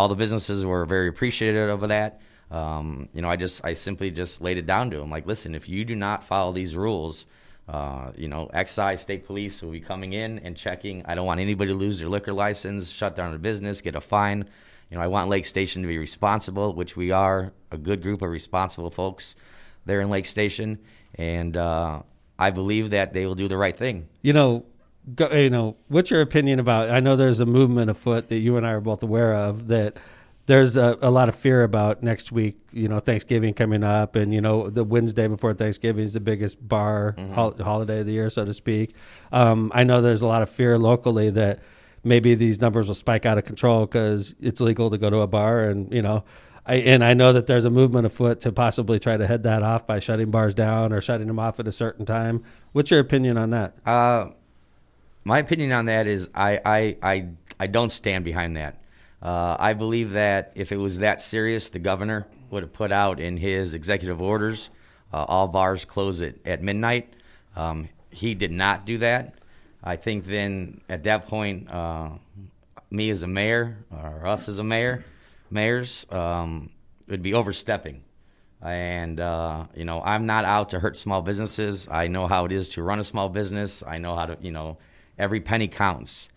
the businesses were very appreciative of that. I simply just laid it down to them. Like, listen, if you do not follow these rules, excise, state police will be coming in and checking. I don't want anybody to lose their liquor license, shut down a business, get a fine. I want Lake Station to be responsible, which we are, a good group of responsible folks there in Lake Station. And I believe that they will do the right thing. What's your opinion about, I know there's a movement afoot that you and I are both aware of, that there's a lot of fear about next week, Thanksgiving coming up, and, the Wednesday before Thanksgiving is the biggest bar holiday of the year, so to speak. I know there's a lot of fear locally that maybe these numbers will spike out of control because it's legal to go to a bar. And, I know that there's a movement afoot to possibly try to head that off by shutting bars down or shutting them off at a certain time. What's your opinion on that? My opinion on that is I don't stand behind that. I believe that if it was that serious, the governor would have put out in his executive orders, all bars close at midnight. He did not do that. I think then at that point, me as a mayor or us as mayors would be overstepping. And, I'm not out to hurt small businesses. I know how it is to run a small business. I know how to, every penny counts.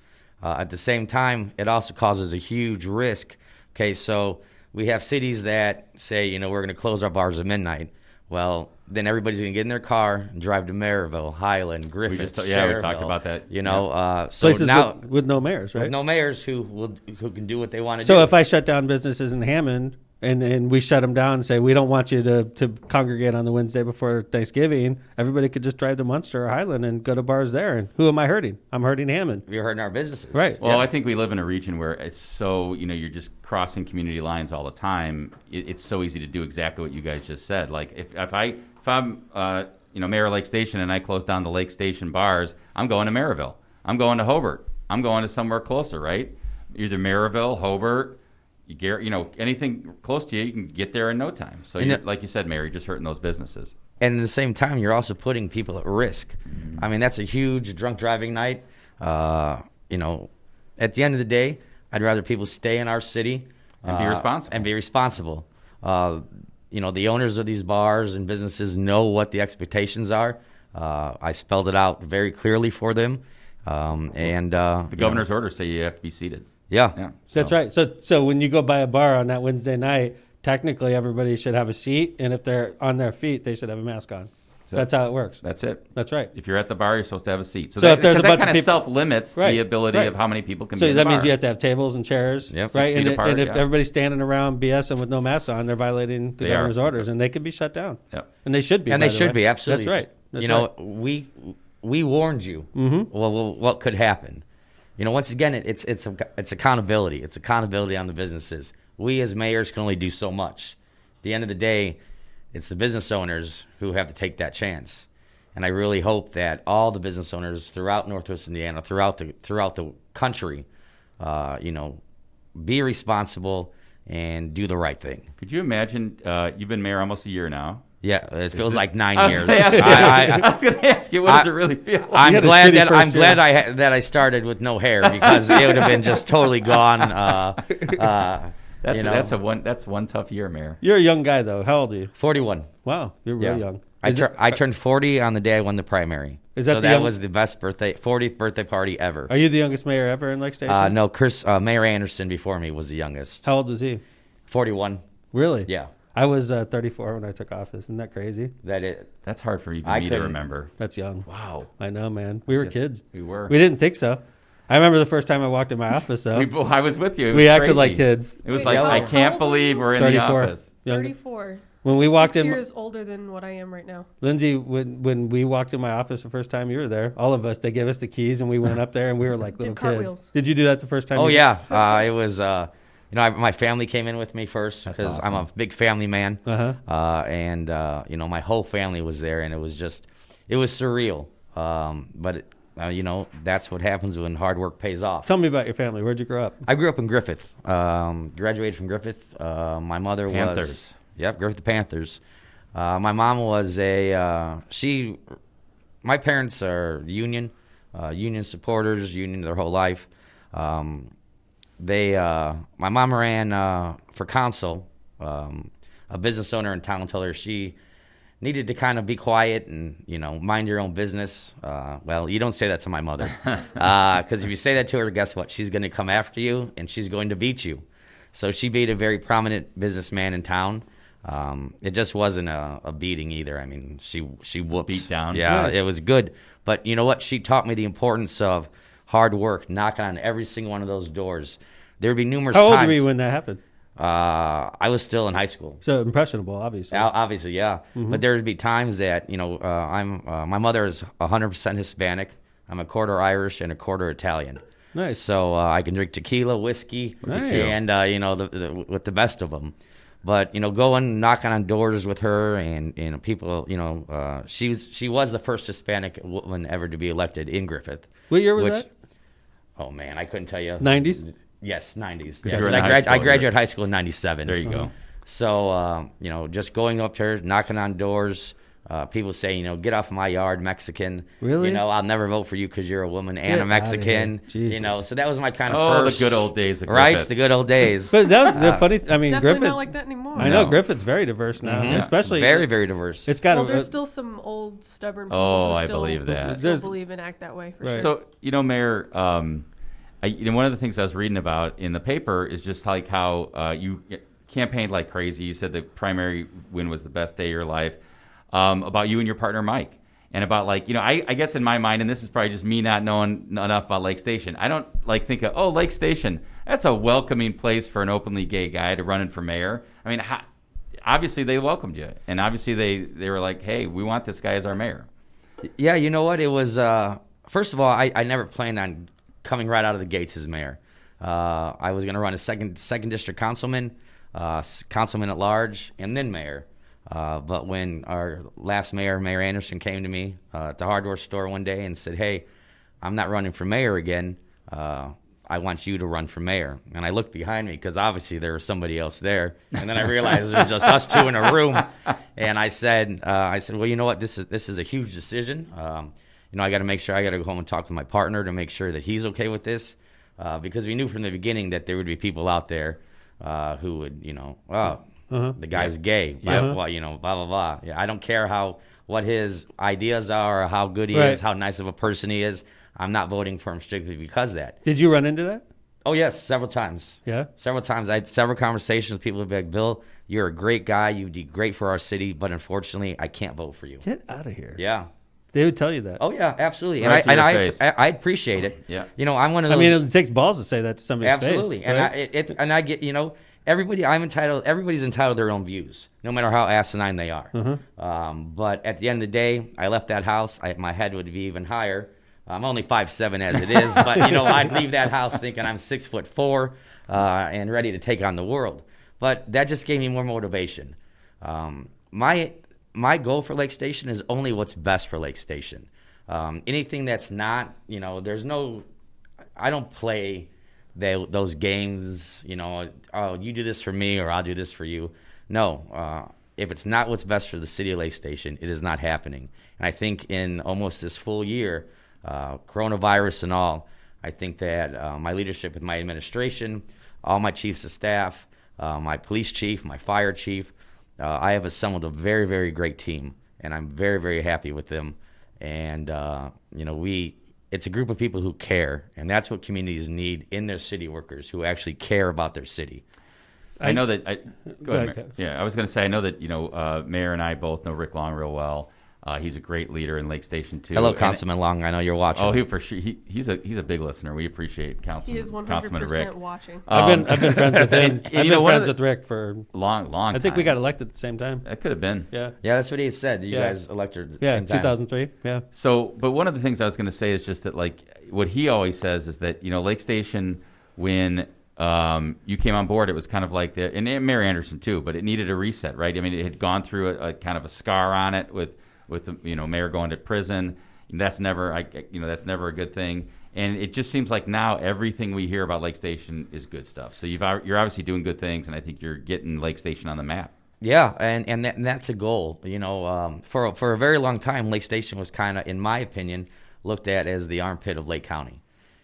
At the same time, it also causes a huge risk. Okay, so we have cities that say, we're going to close our bars at midnight. Well, then everybody's going to get in their car and drive to Maryville, Highland, Griffith, we talked about that. So places now with no mayors, right? With no mayors who can do what they want to do. So if I shut down businesses in Hammond and we shut them down and say, we don't want you to congregate on the Wednesday before Thanksgiving, everybody could just drive to Munster or Highland and go to bars there. And who am I hurting? I'm hurting Hammond. You're hurting our businesses. Right. Well, I think we live in a region where it's so, you're just crossing community lines all the time. It's so easy to do exactly what you guys just said. Like if I'm Mayor of Lake Station and I close down the Lake Station bars, I'm going to Maryville. I'm going to Hobart. I'm going to somewhere closer, right? Either Maryville, Hobart, anything close to you, you can get there in no time. So, like you said, Mayor, you're just hurting those businesses. And at the same time, you're also putting people at risk. Mm-hmm. I mean, that's a huge drunk driving night. At the end of the day, I'd rather people stay in our city and be responsible. The owners of these bars and businesses know what the expectations are. I spelled it out very clearly for them. The governor's orders say you have to be seated. Yeah. That's right. So when you go by a bar on that Wednesday night, technically everybody should have a seat, and if they're on their feet, they should have a mask on. That's how it works. That's it. That's right. If you're at the bar, you're supposed to have a seat. So if there's a bunch that of kind of people, self-limits the ability of how many people can be in the that bar. means you have to have tables and chairs, Yep. right? 6 feet apart, And if everybody's standing around BSing with no masks on, they're violating the governor's orders, and they could be shut down. Yep. And they should be. And by they the should way. be, absolutely. That's right. We warned you. Mm-hmm. Well, what could happen? Once again, it's accountability. It's accountability on the businesses. We as mayors can only do so much. At the end of the day, it's the business owners who have to take that chance. And I really hope that all the business owners throughout Northwest Indiana, throughout the country, be responsible and do the right thing. Could you imagine? You've been mayor almost a year now. Yeah, it feels like 9 years. I was going to ask you, what does it really feel like? I'm glad that I started with no hair, because it would have been just totally gone. That's one tough year, Mayor. You're a young guy, though. How old are you? 41. Wow, you're really young. I turned 40 on the day I won the primary. That was the best 40th birthday party ever. Are you the youngest mayor ever in Lake Station? No, Mayor Anderson before me was the youngest. How old was he? 41. Really? Yeah. I was 34 when I took office. Isn't that crazy? That's hard for even me to remember. That's young. Wow. I know, man. We were kids. We were. We didn't think so. I remember the first time I walked in my office, though. I was with you. We acted crazy. like kids. It was I can't believe we're in 34. the office. 34. When we walked 6 in, years older than what I am right now. Lindsay, when we walked in my office the first time you were there, all of us, they gave us the keys and we went up there and we were like little kids. Did you do that the first time? Oh, yeah. It was, my family came in with me first, because awesome. I'm a big family man. Uh-huh. My whole family was there, and it was surreal. But that's what happens when hard work pays off. Tell me about your family. Where'd you grow up? I grew up in Griffith. Graduated from Griffith. My mother Panthers. was... Yep, Griffith Panthers. My mom was my parents are union supporters, their whole life. My mom ran for council. A business owner in town told her she needed to kind of be quiet and, mind your own business. Well, you don't say that to my mother. Because if you say that to her, guess what? She's going to come after you, and she's going to beat you. So she beat a very prominent businessman in town. It just wasn't a beating either. I mean, she whooped. Beat down. Yeah, Nice. It was good. But you know what? She taught me the importance of hard work, knocking on every single one of those doors. There would be numerous times. How old were you when that happened? I was still in high school. So impressionable, obviously. Obviously, yeah. Mm-hmm. But there would be times that, my mother is 100% Hispanic. I'm a quarter Irish and a quarter Italian. Nice. So I can drink tequila, whiskey, Nice. and, with the best of them. But, going, knocking on doors with her and people, she was the first Hispanic woman ever to be elected in Griffith. What year was that? Oh, man, I couldn't tell you. 90s? Yes, 90s. Yeah, I graduated high school in 97. There you go. So, just going up to her, knocking on doors, people say, get off my yard, Mexican. Really? I'll never vote for you because you're a woman and Get a Mexican. outta here. Jesus. So that was my kind of first. The good old days of Right, Griffith. the good old days. But the funny, I mean, It's definitely Griffith. not like that anymore. I know No. Griffith's very diverse now, especially very, very diverse. It's got Well, there's still some old stubborn people Oh, who I still, believe that. who still There's- believe and act that way. For Right. sure. So, Mayor, one of the things I was reading about in the paper is just like how you campaigned like crazy. You said the primary win was the best day of your life. About you and your partner, Mike. and about like, I guess in my mind, and this is probably just me not knowing enough about Lake Station, I don't like think of, Lake Station, that's a welcoming place for an openly gay guy to run in for mayor. I mean, obviously they welcomed you, and obviously they were like, hey, we want this guy as our mayor. Yeah, you know what? It was, first of all, I never planned on coming right out of the gates as mayor. I was going to run a second district councilman at large, and then mayor. But when our last mayor, Mayor Anderson, came to me at the hardware store one day and said, hey, I'm not running for mayor again. I want you to run for mayor. And I looked behind me because obviously there was somebody else there. And then I realized it was just us two in a room. And I said, well, you know what? This is a huge decision. I got to make sure I got to go home and talk with my partner to make sure that he's okay with this. Because we knew from the beginning that there would be people out there who would, the guy's gay. Blah, blah, blah. Yeah, I don't care what his ideas are or how good he is, how nice of a person he is. I'm not voting for him strictly because of that. Did you run into that? Oh, yes, several times. Yeah? Several times. I had several conversations with people who'd be like, Bill, you're a great guy. You did great for our city, but unfortunately, I can't vote for you. Get out of here. Yeah. They would tell you that. Oh, yeah, absolutely. Right And I appreciate it. Yeah. I'm one of those. I mean, it takes balls to say that to somebody's absolutely. face. Absolutely. And I get, everybody's entitled to their own views, no matter how asinine they are. But at the end of the day, I left that house. My head would be even higher. I'm only 5'7" as it is, but I'd leave that house thinking I'm 6'4" and ready to take on the world. But that just gave me more motivation. My goal for Lake Station is only what's best for Lake Station. Anything that's not, I don't play those games. You do this for me or I'll do this for you. No. If it's not what's best for the city of Lake Station, it is not happening. And I think in almost this full year, coronavirus and all, I think that my leadership with my administration, all my chiefs of staff, my police chief, my fire chief, I have assembled a very, very great team, and I'm very, very happy with them. And, it's a group of people who care, and that's what communities need in their city workers who actually care about their city. I know that. Go ahead, ahead. Yeah, I was going to say, I know that, Mayor and I both know Rick Long real well. He's a great leader in Lake Station too. Hello, Councilman Long. I know you're watching. Oh, he for sure. He's a big listener. We appreciate Councilman. He is 100% Councilman Rick. watching. I've been friends with him. and I've been friends with Rick for long. I think we got elected at the same time. That could have been. Yeah. Yeah, that's what he had said. You guys elected at the same time. 2003. Yeah. So, but one of the things I was going to say is just that, like, what he always says is that Lake Station, when you came on board, it was kind of like and Mayor Anderson too, but it needed a reset, right? I mean, it had gone through a kind of a scar on it with the mayor going to prison. That's never that's never a good thing. And it just seems like now everything we hear about Lake Station is good stuff. So you're obviously doing good things, and I think you're getting Lake Station on the map. Yeah, and that's a goal. For a very long time, Lake Station was kind of, in my opinion, looked at as the armpit of Lake County,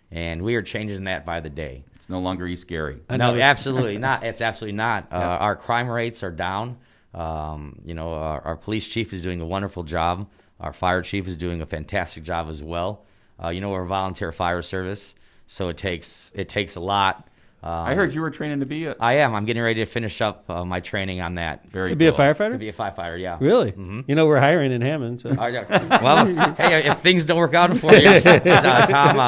and we are changing that by the day. It's no longer East Gary. No, absolutely not. It's absolutely not. Our crime rates are down. Our police chief is doing a wonderful job. Our fire chief is doing a fantastic job as well. We're a volunteer fire service, so it takes a lot. I heard you were training to be I am. I'm getting ready to finish up my training on that. To be a firefighter? To be a firefighter, yeah. Really? Mm-hmm. We're hiring in Hammond. So. Well, hey, if things don't work out for you, Tom,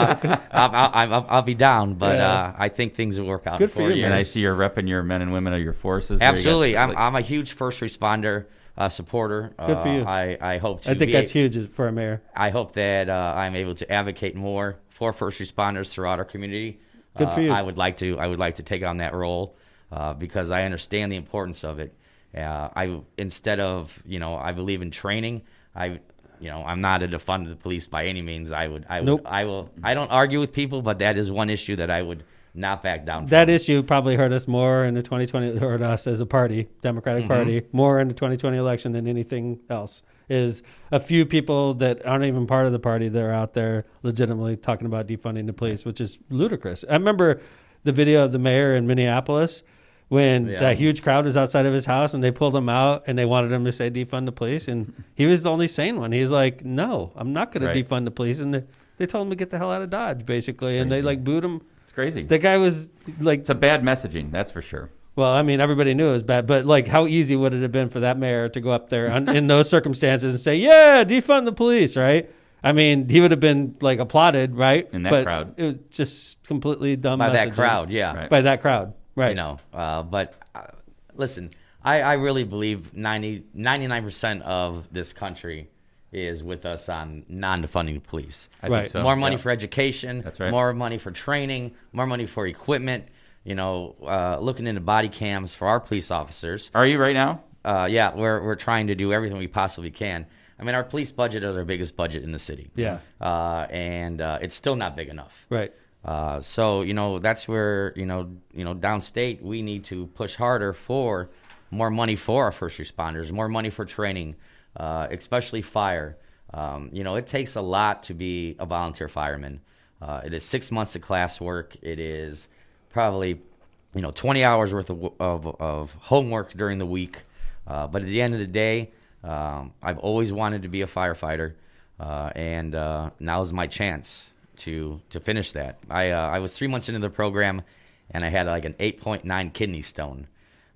I'll be down. But I think things will work out Good for you. And I see you're repping your men and women of your forces. Absolutely. I'm a huge first responder supporter. Good for you. I hope to. I think that's huge for a mayor. I hope that I'm able to advocate more for first responders throughout our community. Good for you. I would like to take on that role because I understand the importance of it. Instead of I believe in training. I'm not a defund the police by any means. Nope. I don't argue with people, but that is one issue that I would not back down from. That issue probably hurt us more in the 2020, hurt us as a party, Democratic Party, more in the 2020 election than anything else. Is a few people that aren't even part of the party that are out there legitimately talking about defunding the police, which is ludicrous. I remember the video of the mayor in Minneapolis when that huge crowd was outside of his house and they pulled him out and they wanted him to say defund the police. And he was the only sane one. He was like, no, I'm not going to defund the police. And they told him to get the hell out of Dodge, basically. And they booed him. It's crazy. The guy was like... It's a bad messaging, that's for sure. Well, I mean, everybody knew it was bad, but like, how easy would it have been for that mayor to go up there in those circumstances and say, "Yeah, defund the police," right? I mean, he would have been like applauded, right? In that but crowd. It was just completely dumb By that messaging. crowd, yeah. Right. By that crowd, right? You know, but listen, I really believe 99% of this country is with us on non-defunding the police. I Right. think so. More money Yeah. for education. That's right. More money for training. More money for equipment. You know, looking into body cams for our police officers. Are you right now? Yeah, we're trying to do everything we possibly can. I mean, our police budget is our biggest budget in the city. Yeah. And it's still not big enough. Right. So you know that's where you know downstate we need to push harder for more money for our first responders, more money for training, especially fire. You know, it takes a lot to be a volunteer fireman. It is 6 months of class work. It is probably 20 hours worth of homework during the week. But at the end of the day, I've always wanted to be a firefighter, and now is my chance to finish that. I was 3 months into the program, and I had like an 8.9 kidney stone.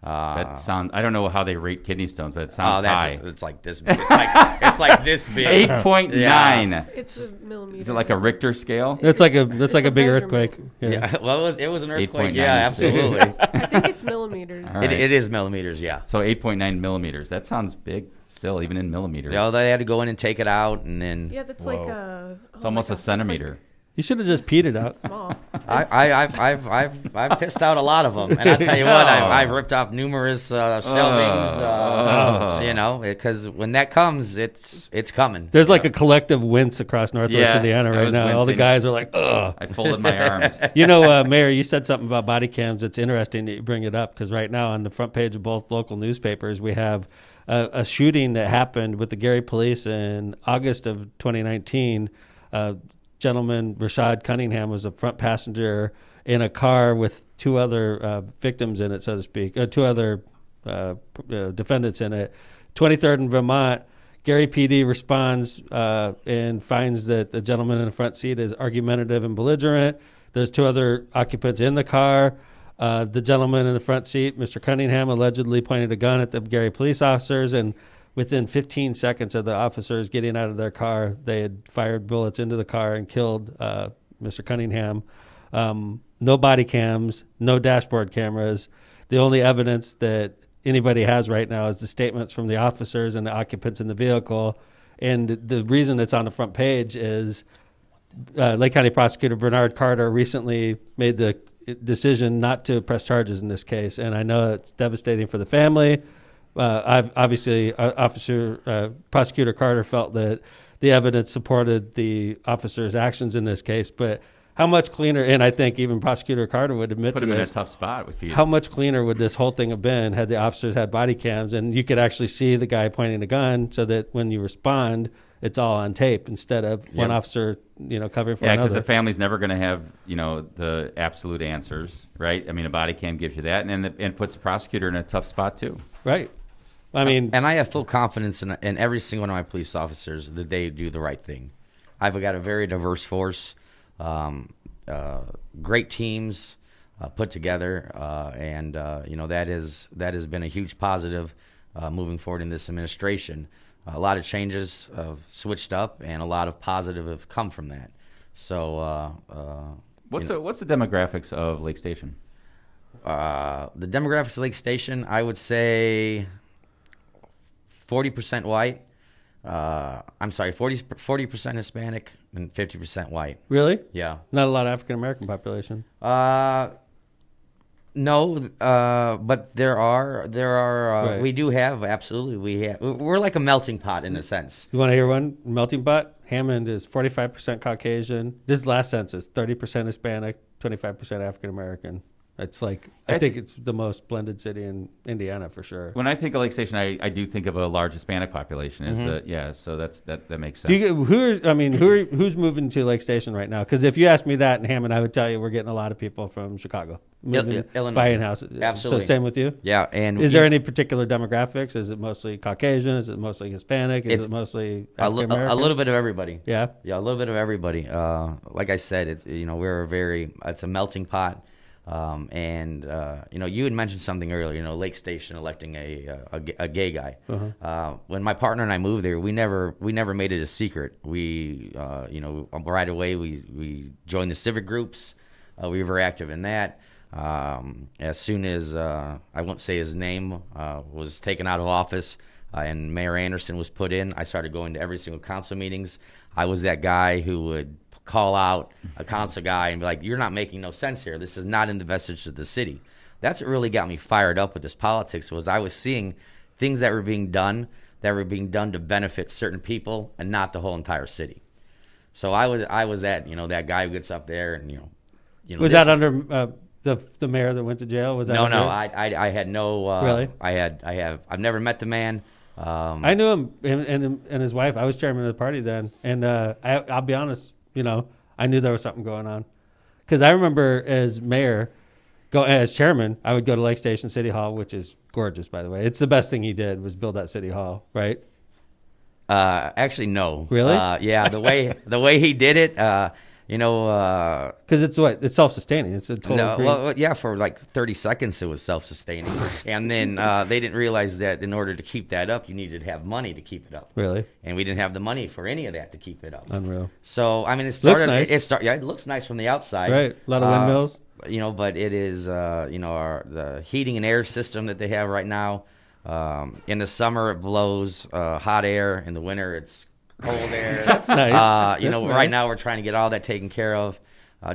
That sound. I don't know how they rate kidney stones, but it sounds high. It's like this. It's like this big. 8.9. Yeah. It's a millimeter. Is it like a Richter scale? It's like a a big measurement. earthquake. Yeah. Yeah. Well, it was an earthquake. 8.9 Yeah, is big. absolutely. I think it's millimeters. All right. It is millimeters. Yeah. So 8.9 millimeters. That sounds big still, even in millimeters. You know, they had to go in and take it out, and then Yeah, that's Whoa. like a. It's almost a centimeter. You should have just peed it out. Small. I've pissed out a lot of them, and I tell you what, I've ripped off numerous shelvings. You know, because when that comes, it's coming. There's like a collective wince across Northwest Yeah, Indiana I right was now. All the wincing. guys are like, ugh. I folded my arms. You know, Mayor, you said something about body cams. It's interesting that you bring it up because right now on the front page of both local newspapers, we have a shooting that happened with the Gary Police in August of 2019. Gentleman, Rashad Cunningham, was a front passenger in a car with two other victims in it, so to speak, two other defendants in it. 23rd and Vermont, Gary PD responds and finds that the gentleman in the front seat is argumentative and belligerent. There's two other occupants in the car. The gentleman in the front seat, Mr. Cunningham, allegedly pointed a gun at the Gary police officers, and within 15 seconds of the officers getting out of their car, they had fired bullets into the car and killed Mr. Cunningham. No body cams, no dashboard cameras. The only evidence that anybody has right now is the statements from the officers and the occupants in the vehicle. And the reason it's on the front page is Lake County Prosecutor Bernard Carter recently made the decision not to press charges in this case. And I know it's devastating for the family. Prosecutor Carter felt that the evidence supported the officer's actions in this case, but how much cleaner, and I think even Prosecutor Carter would admit Put to him in a this, tough spot with you. how much cleaner would this whole thing have been had the officers had body cams and you could actually see the guy pointing a gun so that when you respond, it's all on tape instead of one officer, covering for Yeah, another. because the family's never going to have, the absolute answers, right? I mean, a body cam gives you that, and puts the prosecutor in a tough spot too. Right. I mean, And I have full confidence in every single one of my police officers that they do the right thing. I've got a very diverse force, great teams put together, and that has been a huge positive moving forward in this administration. A lot of changes have switched up, and a lot of positive have come from that. So, What's the demographics of Lake Station? the demographics of Lake Station, I would say 40% white. 40% Hispanic and 50% white. really? Yeah. Not a lot of African American population. No, but there are. Right. We do have, absolutely. We're like a melting pot in a sense. You want to hear one? Melting pot. Hammond is 45% Caucasian. This last census, 30% Hispanic, 25% African American. It's like, I think it's the most blended city in Indiana for sure. When I think of Lake Station, I do think of a large Hispanic population. So that makes sense. Do you, who's moving to Lake Station right now? Because if you asked me that in Hammond, I would tell you we're getting a lot of people from Chicago moving, Illinois. buying houses. Absolutely. So same with you? Yeah, and Is there any particular demographics? Is it mostly Caucasian? Is it mostly Hispanic? Is It's it mostly a African American? little bit of everybody? Yeah. Yeah, a little bit of everybody. Like I said, it's it's a melting pot. You had mentioned something earlier, Lake Station electing a gay guy. When my partner and I moved there, we never made it a secret. We, right away we joined the civic groups. We were active in that. As soon as, I won't say his name, was taken out of office and Mayor Anderson was put in, I started going to every single council meetings. I was that guy who would call out a council guy and be like, you're not making no sense here. This is not in the best interest of the city. That's what really got me fired up with this politics, was I was seeing things that were being done to benefit certain people and not the whole entire city. So I was that, that guy who gets up there and, Was that under the mayor that went to jail? Was that No, under? I had no. Really? I've never met the man. I knew him and his wife. I was chairman of the party then, and I'll be honest, I knew there was something going on, because I remember as mayor, as chairman, I would go to Lake Station City Hall, which is gorgeous, by the way. It's the best thing he did was build that city hall, right? Actually, no. Really? Yeah, the way he did it. Because it's self-sustaining. It's a total. Yeah, for like 30 seconds it was self-sustaining, and then they didn't realize that in order to keep that up, you needed to have money to keep it up. Really? And we didn't have the money for any of that to keep it up. Unreal. So I mean, it started. Looks nice. It looks nice from the outside. Right. A lot of windmills. But it is the heating and air system that they have right now. In the summer it blows hot air. In the winter it's cold air. That's nice. Right now we're trying to get all that taken care of.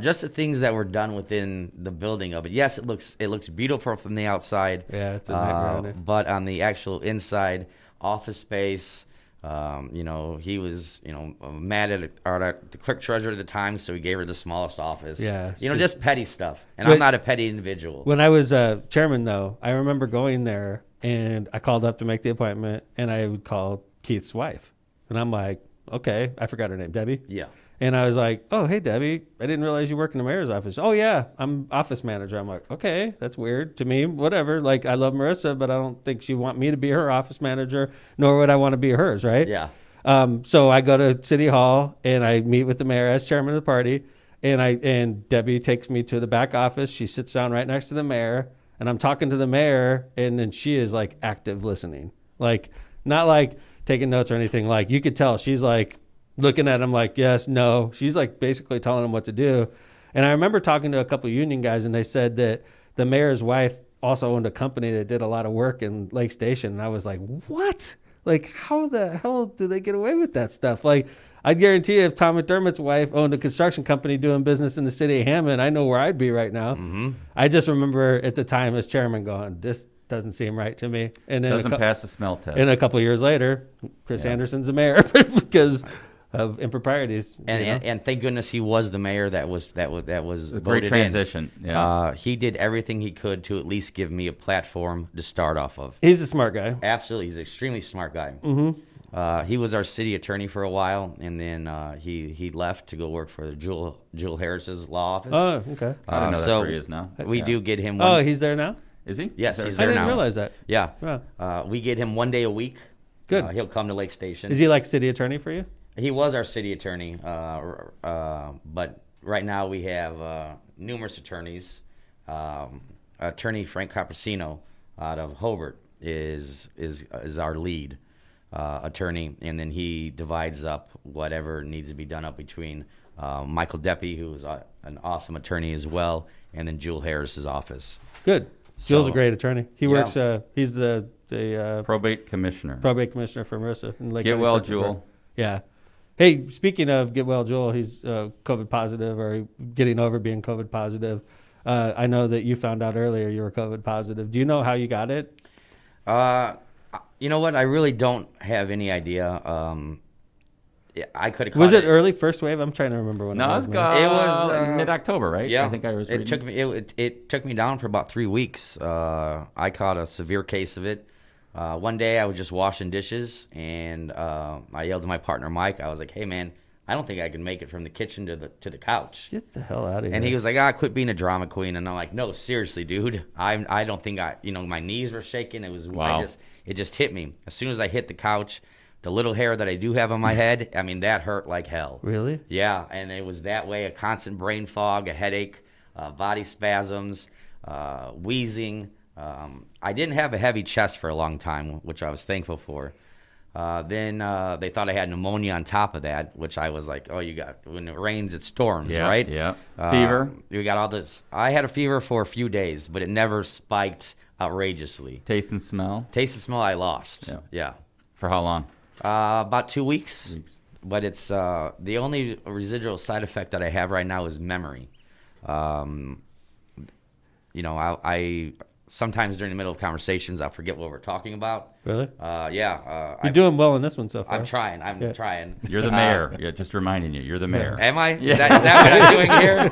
Just the things that were done within the building of it. Yes, it looks beautiful from the outside. Yeah, it's a nightmare. But on the actual inside office space, he was mad at the clerk treasurer at the time, so he gave her the smallest office. Yeah, just petty stuff. And I'm not a petty individual. When I was chairman, though, I remember going there and I called up to make the appointment, and I would call Keith's wife. And I'm like, okay, I forgot her name, Debbie. Yeah. And I was like, oh, hey, Debbie, I didn't realize you work in the mayor's office. Oh, yeah, I'm office manager. I'm like, okay, that's weird to me. Whatever. Like, I love Marissa, but I don't think she want me to be her office manager, nor would I want to be hers, right? Yeah. So I go to City Hall, and I meet with the mayor as chairman of the party, and Debbie takes me to the back office. She sits down right next to the mayor, and I'm talking to the mayor, and then she is, like, active listening. Like, not like taking notes or anything. Like, you could tell she's like looking at him like, yes, no. She's like basically telling him what to do. And I remember talking to a couple of union guys, and they said that the mayor's wife also owned a company that did a lot of work in Lake Station. And I was like, what? Like, how the hell do they get away with that stuff? Like, I guarantee you, if Tom McDermott's wife owned a construction company doing business in the city of Hammond, I know where I'd be right now. Mm-hmm. I just remember at the time as chairman going, this doesn't seem right to me. And then Doesn't pass the smell test. And a couple of years later, Chris Anderson's the mayor because of improprieties. And thank goodness he was the mayor that was a voted great transition. in. Yeah. He did everything he could to at least give me a platform to start off of. He's a smart guy. Absolutely, he's an extremely smart guy. Mm-hmm. He was our city attorney for a while, and then he left to go work for Jewel Harris's law office. Oh, okay. I don't know that's where he is now. We do get him. Oh, he's there now? Is he? Yes, he's I there didn't now. realize that. Yeah. Wow. We get him one day a week. Good. He'll come to Lake Station. Is he like city attorney for you? He was our city attorney, but right now we have numerous attorneys. Attorney Frank Capricino out of Hobart is our lead attorney, and then he divides up whatever needs to be done up between Michael Deppie, who is an awesome attorney as well, and then Jewel Harris's office. Good. Jewel's a great attorney. He works. He's the probate commissioner. Probate commissioner for Marissa. In Lake Get County well, Circuit Jewel. Court. Yeah. Hey, speaking of get well, Jewel, he's COVID positive or getting over being COVID positive. I know that you found out earlier you were COVID positive. Do you know how you got it? You know what? I really don't have any idea. I could have. Was it early first wave? I'm trying to remember when No, it was. it was mid-October, right? Yeah, I think I was reading. It took me down for about 3 weeks. I caught a severe case of it. One day I was just washing dishes, and I yelled to my partner Mike. I was like, "Hey man, I don't think I can make it from the kitchen to the couch." Get the hell out of here. And he was like, quit being a drama queen. And I'm like, no, seriously, dude. I don't think my knees were shaking. It was, wow. It just hit me. As soon as I hit the couch, the little hair that I do have on my head, I mean, that hurt like hell. Really? Yeah. And it was that way, a constant brain fog, a headache. body spasms, wheezing. I didn't have a heavy chest for a long time, which I was thankful for. Then they thought I had pneumonia on top of that, which I was like, oh, you got, when it rains, it storms, right? Yeah. Fever? We got all this. I had a fever for a few days, but it never spiked outrageously. Taste and smell? Taste and smell I lost. Yeah. For how long? About 2 weeks. But it's the only residual side effect that I have right now is memory. I sometimes during the middle of conversations, I'll forget what we're talking about. Really? You're doing well in this one so far. I'm trying. I'm trying. You're the mayor. Just reminding you, you're the mayor. Am I? Is that what I'm doing here?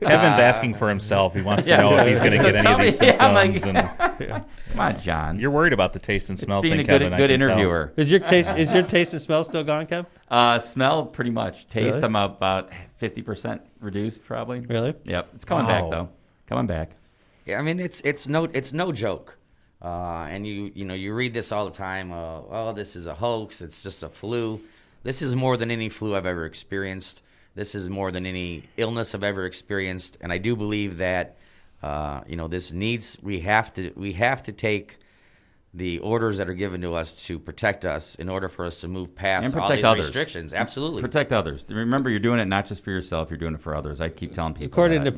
Kevin's asking for himself. He wants to know if he's going to get any of these symptoms. Come on, John. You're worried about the taste and smell being thing, a Kevin. good interviewer. Is your taste and smell still gone, Kev? Smell pretty much. Taste, Really? I'm about 50% reduced, probably. Really? Yep. It's coming back though. Coming back. Yeah, I mean it's no joke. And you read this all the time. This is a hoax. It's just a flu. This is more than any flu I've ever experienced. This is more than any illness I've ever experienced. And I do believe that this needs. We have to take the orders that are given to us to protect us in order for us to move past And all protect these others. restrictions. Absolutely. Protect others. Remember, you're doing it not just for yourself. You're doing it for others. I keep telling people. According that, to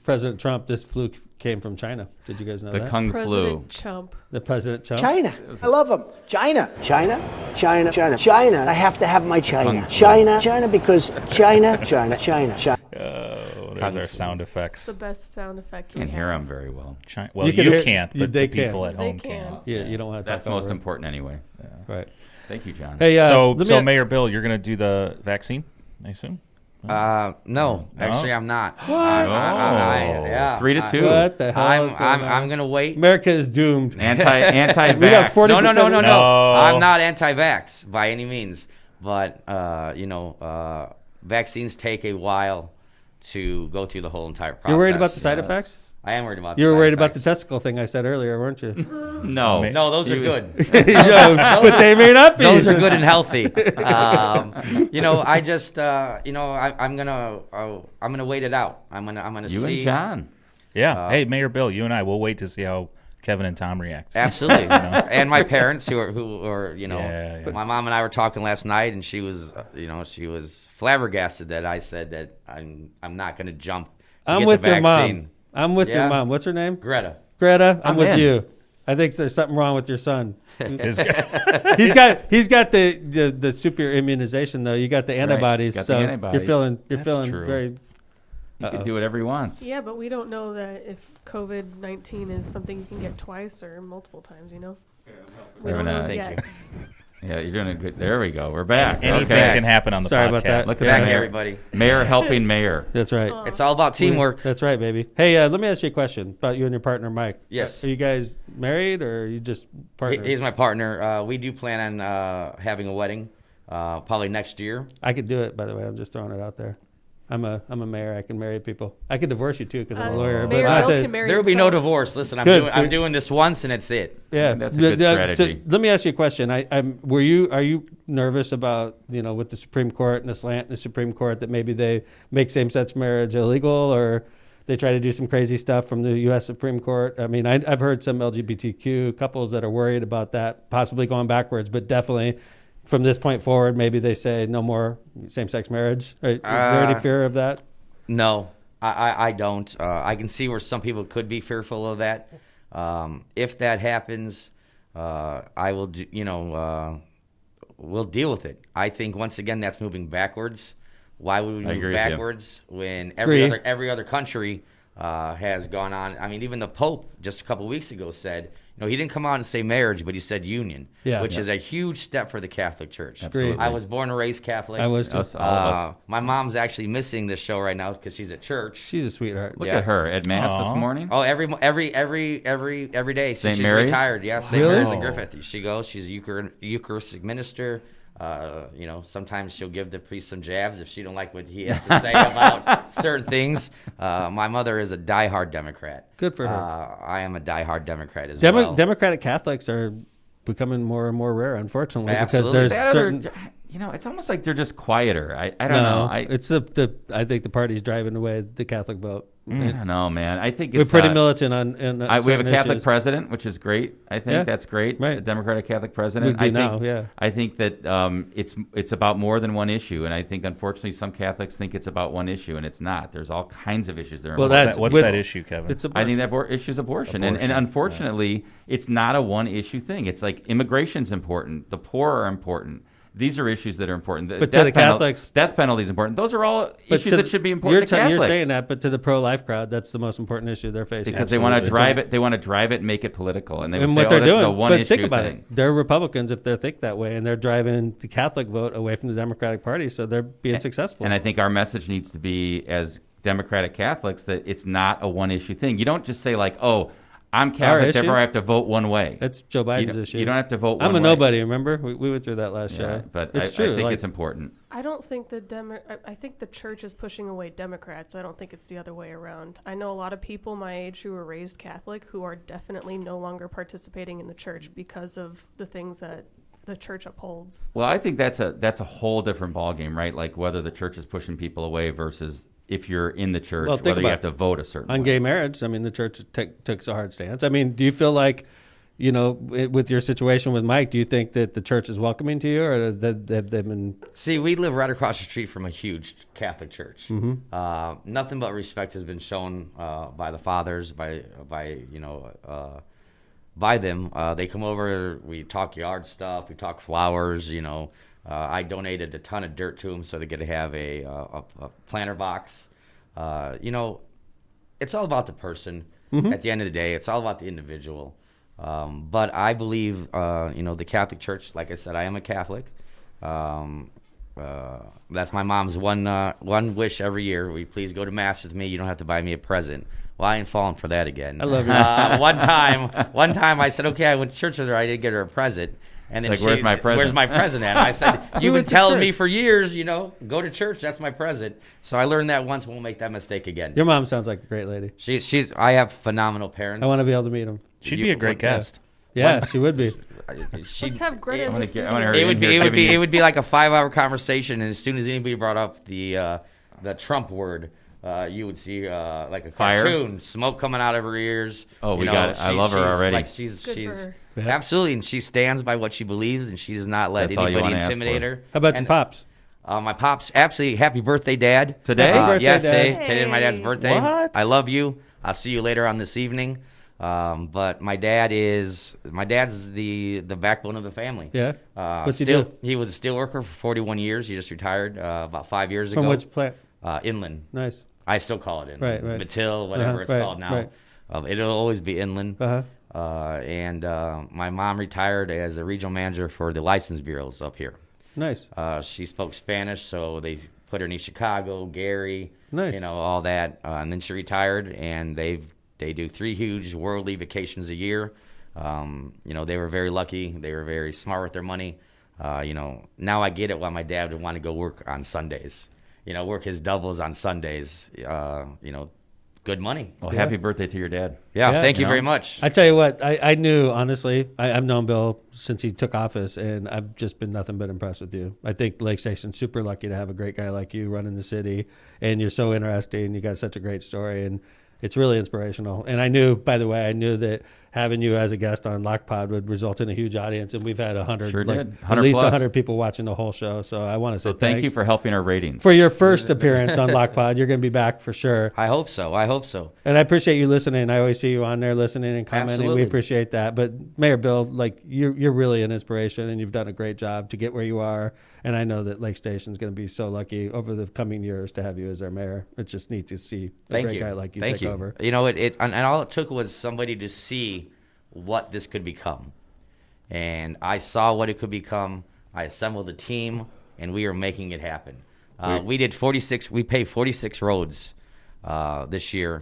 President Trump, this flu came from China. Did you guys know the that? Kung flu. President Trump. The President Trump. China. I love them. China. I have to have my China. China, because China. There's our sound effects. The best sound effect. Can't hear them very well. Well, You can you hear- can't, you- but they the people can. at They home can. can. Yeah, you don't want to That's talk most over it. important anyway. Right. Thank you, John. Hey, So let me- Mayor Bill, you're going to do the vaccine, I assume? No, actually, I'm not. Oh, 3-2. What the hell is going on? I'm gonna wait. America is doomed. Anti-vax. We got 40% No. No. I'm not anti-vax by any means, but vaccines take a while to go through the whole entire process. You're worried about the side effects? I am worried about. You were side worried about the effects. testicle thing I said earlier, weren't you? No. No, those are good. Yeah, but they may not be. Those are good and healthy. I just, I'm gonna wait it out. I'm gonna You see. and John. Yeah. Hey, Mayor Bill, you and I, we'll wait to see how Kevin and Tom react. Absolutely, and my parents who are Yeah. my mom and I were talking last night, and she was flabbergasted that I said that I'm not going to jump. To I'm get with the your vaccine. mom. I'm with your Yeah. mom. What's her name? Greta. Greta, I'm with in. you. I think there's something wrong with your son. His- He's got the super immunization though. You got the right. antibodies, He's got the so antibodies. you're feeling true. very. He can do whatever he wants. Yeah, but we don't know that if COVID-19 is something you can get twice or multiple times. We don't know Thank yet. Yeah, you're doing a good. There we go. We're back. Anything Okay. can happen on the Sorry podcast. about that. Look at Back, that. everybody. Mayor helping mayor. That's right. It's all about teamwork. That's right, baby. Hey, let me ask you a question about you and your partner, Mike. Yes. Are you guys married or are you just partners? He's my partner. We do plan on having a wedding, probably next year. I could do it, by the way. I'm just throwing it out there. I'm a mayor. I can marry people. I could divorce you too because I'm a lawyer. Mayor not Bill to- can marry There will be no himself. divorce. Listen, Good. I'm doing this once and it's it. Yeah, That's a good strategy. Let me ask you a question. Are you nervous about with the Supreme Court and the slant in the Supreme Court that maybe they make same-sex marriage illegal or they try to do some crazy stuff from the U.S. Supreme Court? I mean, I've heard some LGBTQ couples that are worried about that possibly going backwards, but definitely from this point forward, maybe they say no more same-sex marriage. Is there any fear of that? No, I don't. I can see where some people could be fearful of that. If that happens, I will we'll deal with it. I think once again that's moving backwards. Why would we I agree move with you. backwards when Agree. every other country has gone on? I mean, even the Pope just a couple weeks ago said, he didn't come out and say marriage, but he said union, which is a huge step for the Catholic Church. Absolutely. I was born and raised Catholic. I was too. Us, all of us. My mom's actually missing this show right now because she's at church. She's a sweetheart. Look Yeah. at her at mass Aw. this morning. Oh, every day since St. she's Mary's? retired. Yeah, St. Really? Mary's in Griffith. She goes. She's a Eucharistic minister. Sometimes she'll give the priest some jabs if she don't like what he has to say about certain things. My mother is a diehard Democrat. Good for her. I am a diehard Democrat as well. Democratic Catholics are becoming more and more rare, unfortunately, Absolutely. because there's certain. It's almost like they're just quieter. I don't know. It's I think the party's driving away the Catholic vote. I don't know, man. I think We're it's pretty militant on we have a Catholic issues. president, which is great. I think that's great. Right. A Democratic Catholic president. I think that it's about more than one issue, and I think unfortunately some Catholics think it's about one issue, and it's not. There's all kinds of issues there. Well, what's that issue, Kevin? It's I think that issue is abortion. And unfortunately, it's not a one issue thing. It's like immigration's important. The poor are important. These are issues that are important. But to the Catholics, death penalty is important. Those are all issues that should be important to Catholics. You're saying that, but to the pro-life crowd, that's the most important issue they're facing. Because they want to drive it. They want to drive it and make it political. And they would say, what they're this doing. is a one but issue think about thing. it. They're Republicans if they think that way, and they're driving the Catholic vote away from the Democratic Party, so they're being successful. And I think our message needs to be, as Democratic Catholics, that it's not a one issue thing. You don't just say like, oh, I'm Catholic, therefore I have to vote one way. That's Joe Biden's issue. You don't have to vote one way. I'm a nobody, remember? We went through that last show. But it's true. I think it's important. I don't think I think the church is pushing away Democrats. I don't think it's the other way around. I know a lot of people my age who were raised Catholic who are definitely no longer participating in the church because of the things that the church upholds. Well, I think that's a whole different ballgame, right? Like whether the church is pushing people away versus if you're in the church, whether you have to vote a certain way. On gay marriage, I mean, the church took a hard stance. I mean, do you feel like, with your situation with Mike, do you think that the church is welcoming to you, or that they've been... See, we live right across the street from a huge Catholic church. Mm-hmm. Nothing but respect has been shown by the fathers, by them. They come over, we talk yard stuff, we talk flowers, I donated a ton of dirt to them so they get to have a planter box. It's all about the person. Mm-hmm. At the end of the day, it's all about the individual. But I believe, the Catholic Church, like I said, I am a Catholic. That's my mom's one wish every year. Will you please go to Mass with me? You don't have to buy me a present. Well, I ain't falling for that again. I love you. One time I said, okay, I went to church with her. I didn't get her a present. And then where's my present? Where's my present at? And I said, you've been telling me for years, go to church. That's my present. So I learned that once. Won't make that mistake again. Your mom sounds like a great lady. I have phenomenal parents. I want to be able to meet them. She'd be a great guest. Yeah, she would be. Let's have Greta in the studio. It would be like a 5-hour conversation, and as soon as anybody brought up the Trump word, you would see like a cartoon, smoke coming out of her ears. Oh, we got it. I love her already. Like she's absolutely, and she stands by what she believes, and she does not let anybody intimidate her. How about your pops? My pops, absolutely. Happy birthday, Dad. Today? Happy birthday, yes, Dad. today is my dad's birthday. What? I love you. I'll see you later on this evening. But my dad's the backbone of the family. Yeah. What's he do? He was a steel worker for 41 years. He just retired about 5 years ago. From which plant? Inland. Nice. I still call it inland. Right. Batil, whatever it's called now. Right. It'll always be inland. Uh-huh. And my mom retired as a regional manager for the license bureaus up here. Nice. She spoke Spanish, so they put her in East Chicago, Gary, Nice. All that. And then she retired, and they do 3 huge worldly vacations a year. They were very lucky. They were very smart with their money. Now I get it why my dad would want to go work on Sundays. Work his doubles on Sundays. Good money. Well, happy birthday to your dad. Yeah, thank you very much. I tell you what, I knew, honestly, I've known Bill since he took office, and I've just been nothing but impressed with you. I think Lake Station's super lucky to have a great guy like you running the city, and you're so interesting. You got such a great story, and it's really inspirational. And I knew, by the way, that having you as a guest on LoC PoD would result in a huge audience, and we've had 100, Sure did. 100 at least plus. 100 people watching the whole show. So I want to say thank you for helping our ratings. For your first appearance on LoC PoD, you're going to be back for sure. I hope so. And I appreciate you listening. I always see you on there listening and commenting. Absolutely. We appreciate that. But Mayor Bill, you're really an inspiration, and you've done a great job to get where you are. And I know that Lake Station's going to be so lucky over the coming years to have you as our mayor. It's just neat to see a great guy like you take over. And all it took was somebody to see what this could become. And I saw what it could become. I assembled a team, and we are making it happen. We paved 46 roads this year,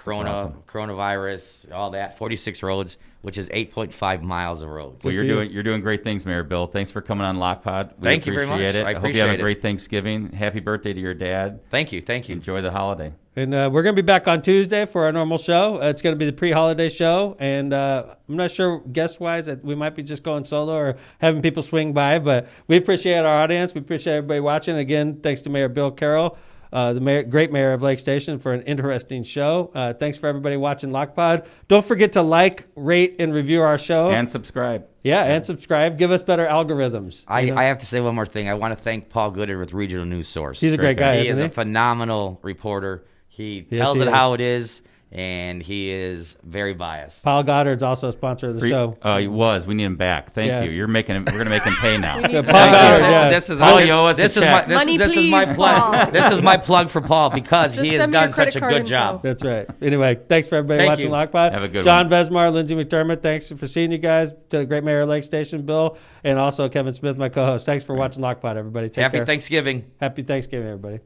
coronavirus, all that. 46 roads, which is 8.5 miles of roads. Well, you're doing great things, Mayor Bill. Thanks for coming on LoC PoD. Thank you very much. It. I hope you appreciate have it. a great Thanksgiving. Happy birthday to your dad. Thank you. Enjoy the holiday. And we're going to be back on Tuesday for our normal show. It's going to be the pre-holiday show. And I'm not sure guest-wise, we might be just going solo or having people swing by. But we appreciate our audience. We appreciate everybody watching. Again, thanks to Mayor Bill Carroll, great mayor of Lake Station, for an interesting show. Thanks for everybody watching LoC PoD. Don't forget to like, rate, and review our show. And subscribe. Yeah, and subscribe. Give us better algorithms. I have to say one more thing. I want to thank Paul Goodard with Regional News Source. He's a great guy, He is isn't a he? phenomenal reporter. He tells it how it is, and he is very biased. Paul Goddard's also a sponsor of the show. He was. We need him back. Thank Yeah. you. We're going to make him pay now. Paul Thank Goddard, you. yeah. This is Paul, you owe us a this is check. my Money, this is my please, plug. Paul. This is my plug for Paul because Just he has send me your done such credit a card good info. job. That's right. Anyway, thanks for everybody Thank watching you. LoC PoD. Have a good John one. Vesmar, Lindsay McDermott, thanks for seeing you guys. To the great mayor of Lake Station, Bill, and also Kevin Smith, my co-host. Thanks for watching LoC PoD, everybody. Take Happy care. Thanksgiving. Happy Thanksgiving, everybody.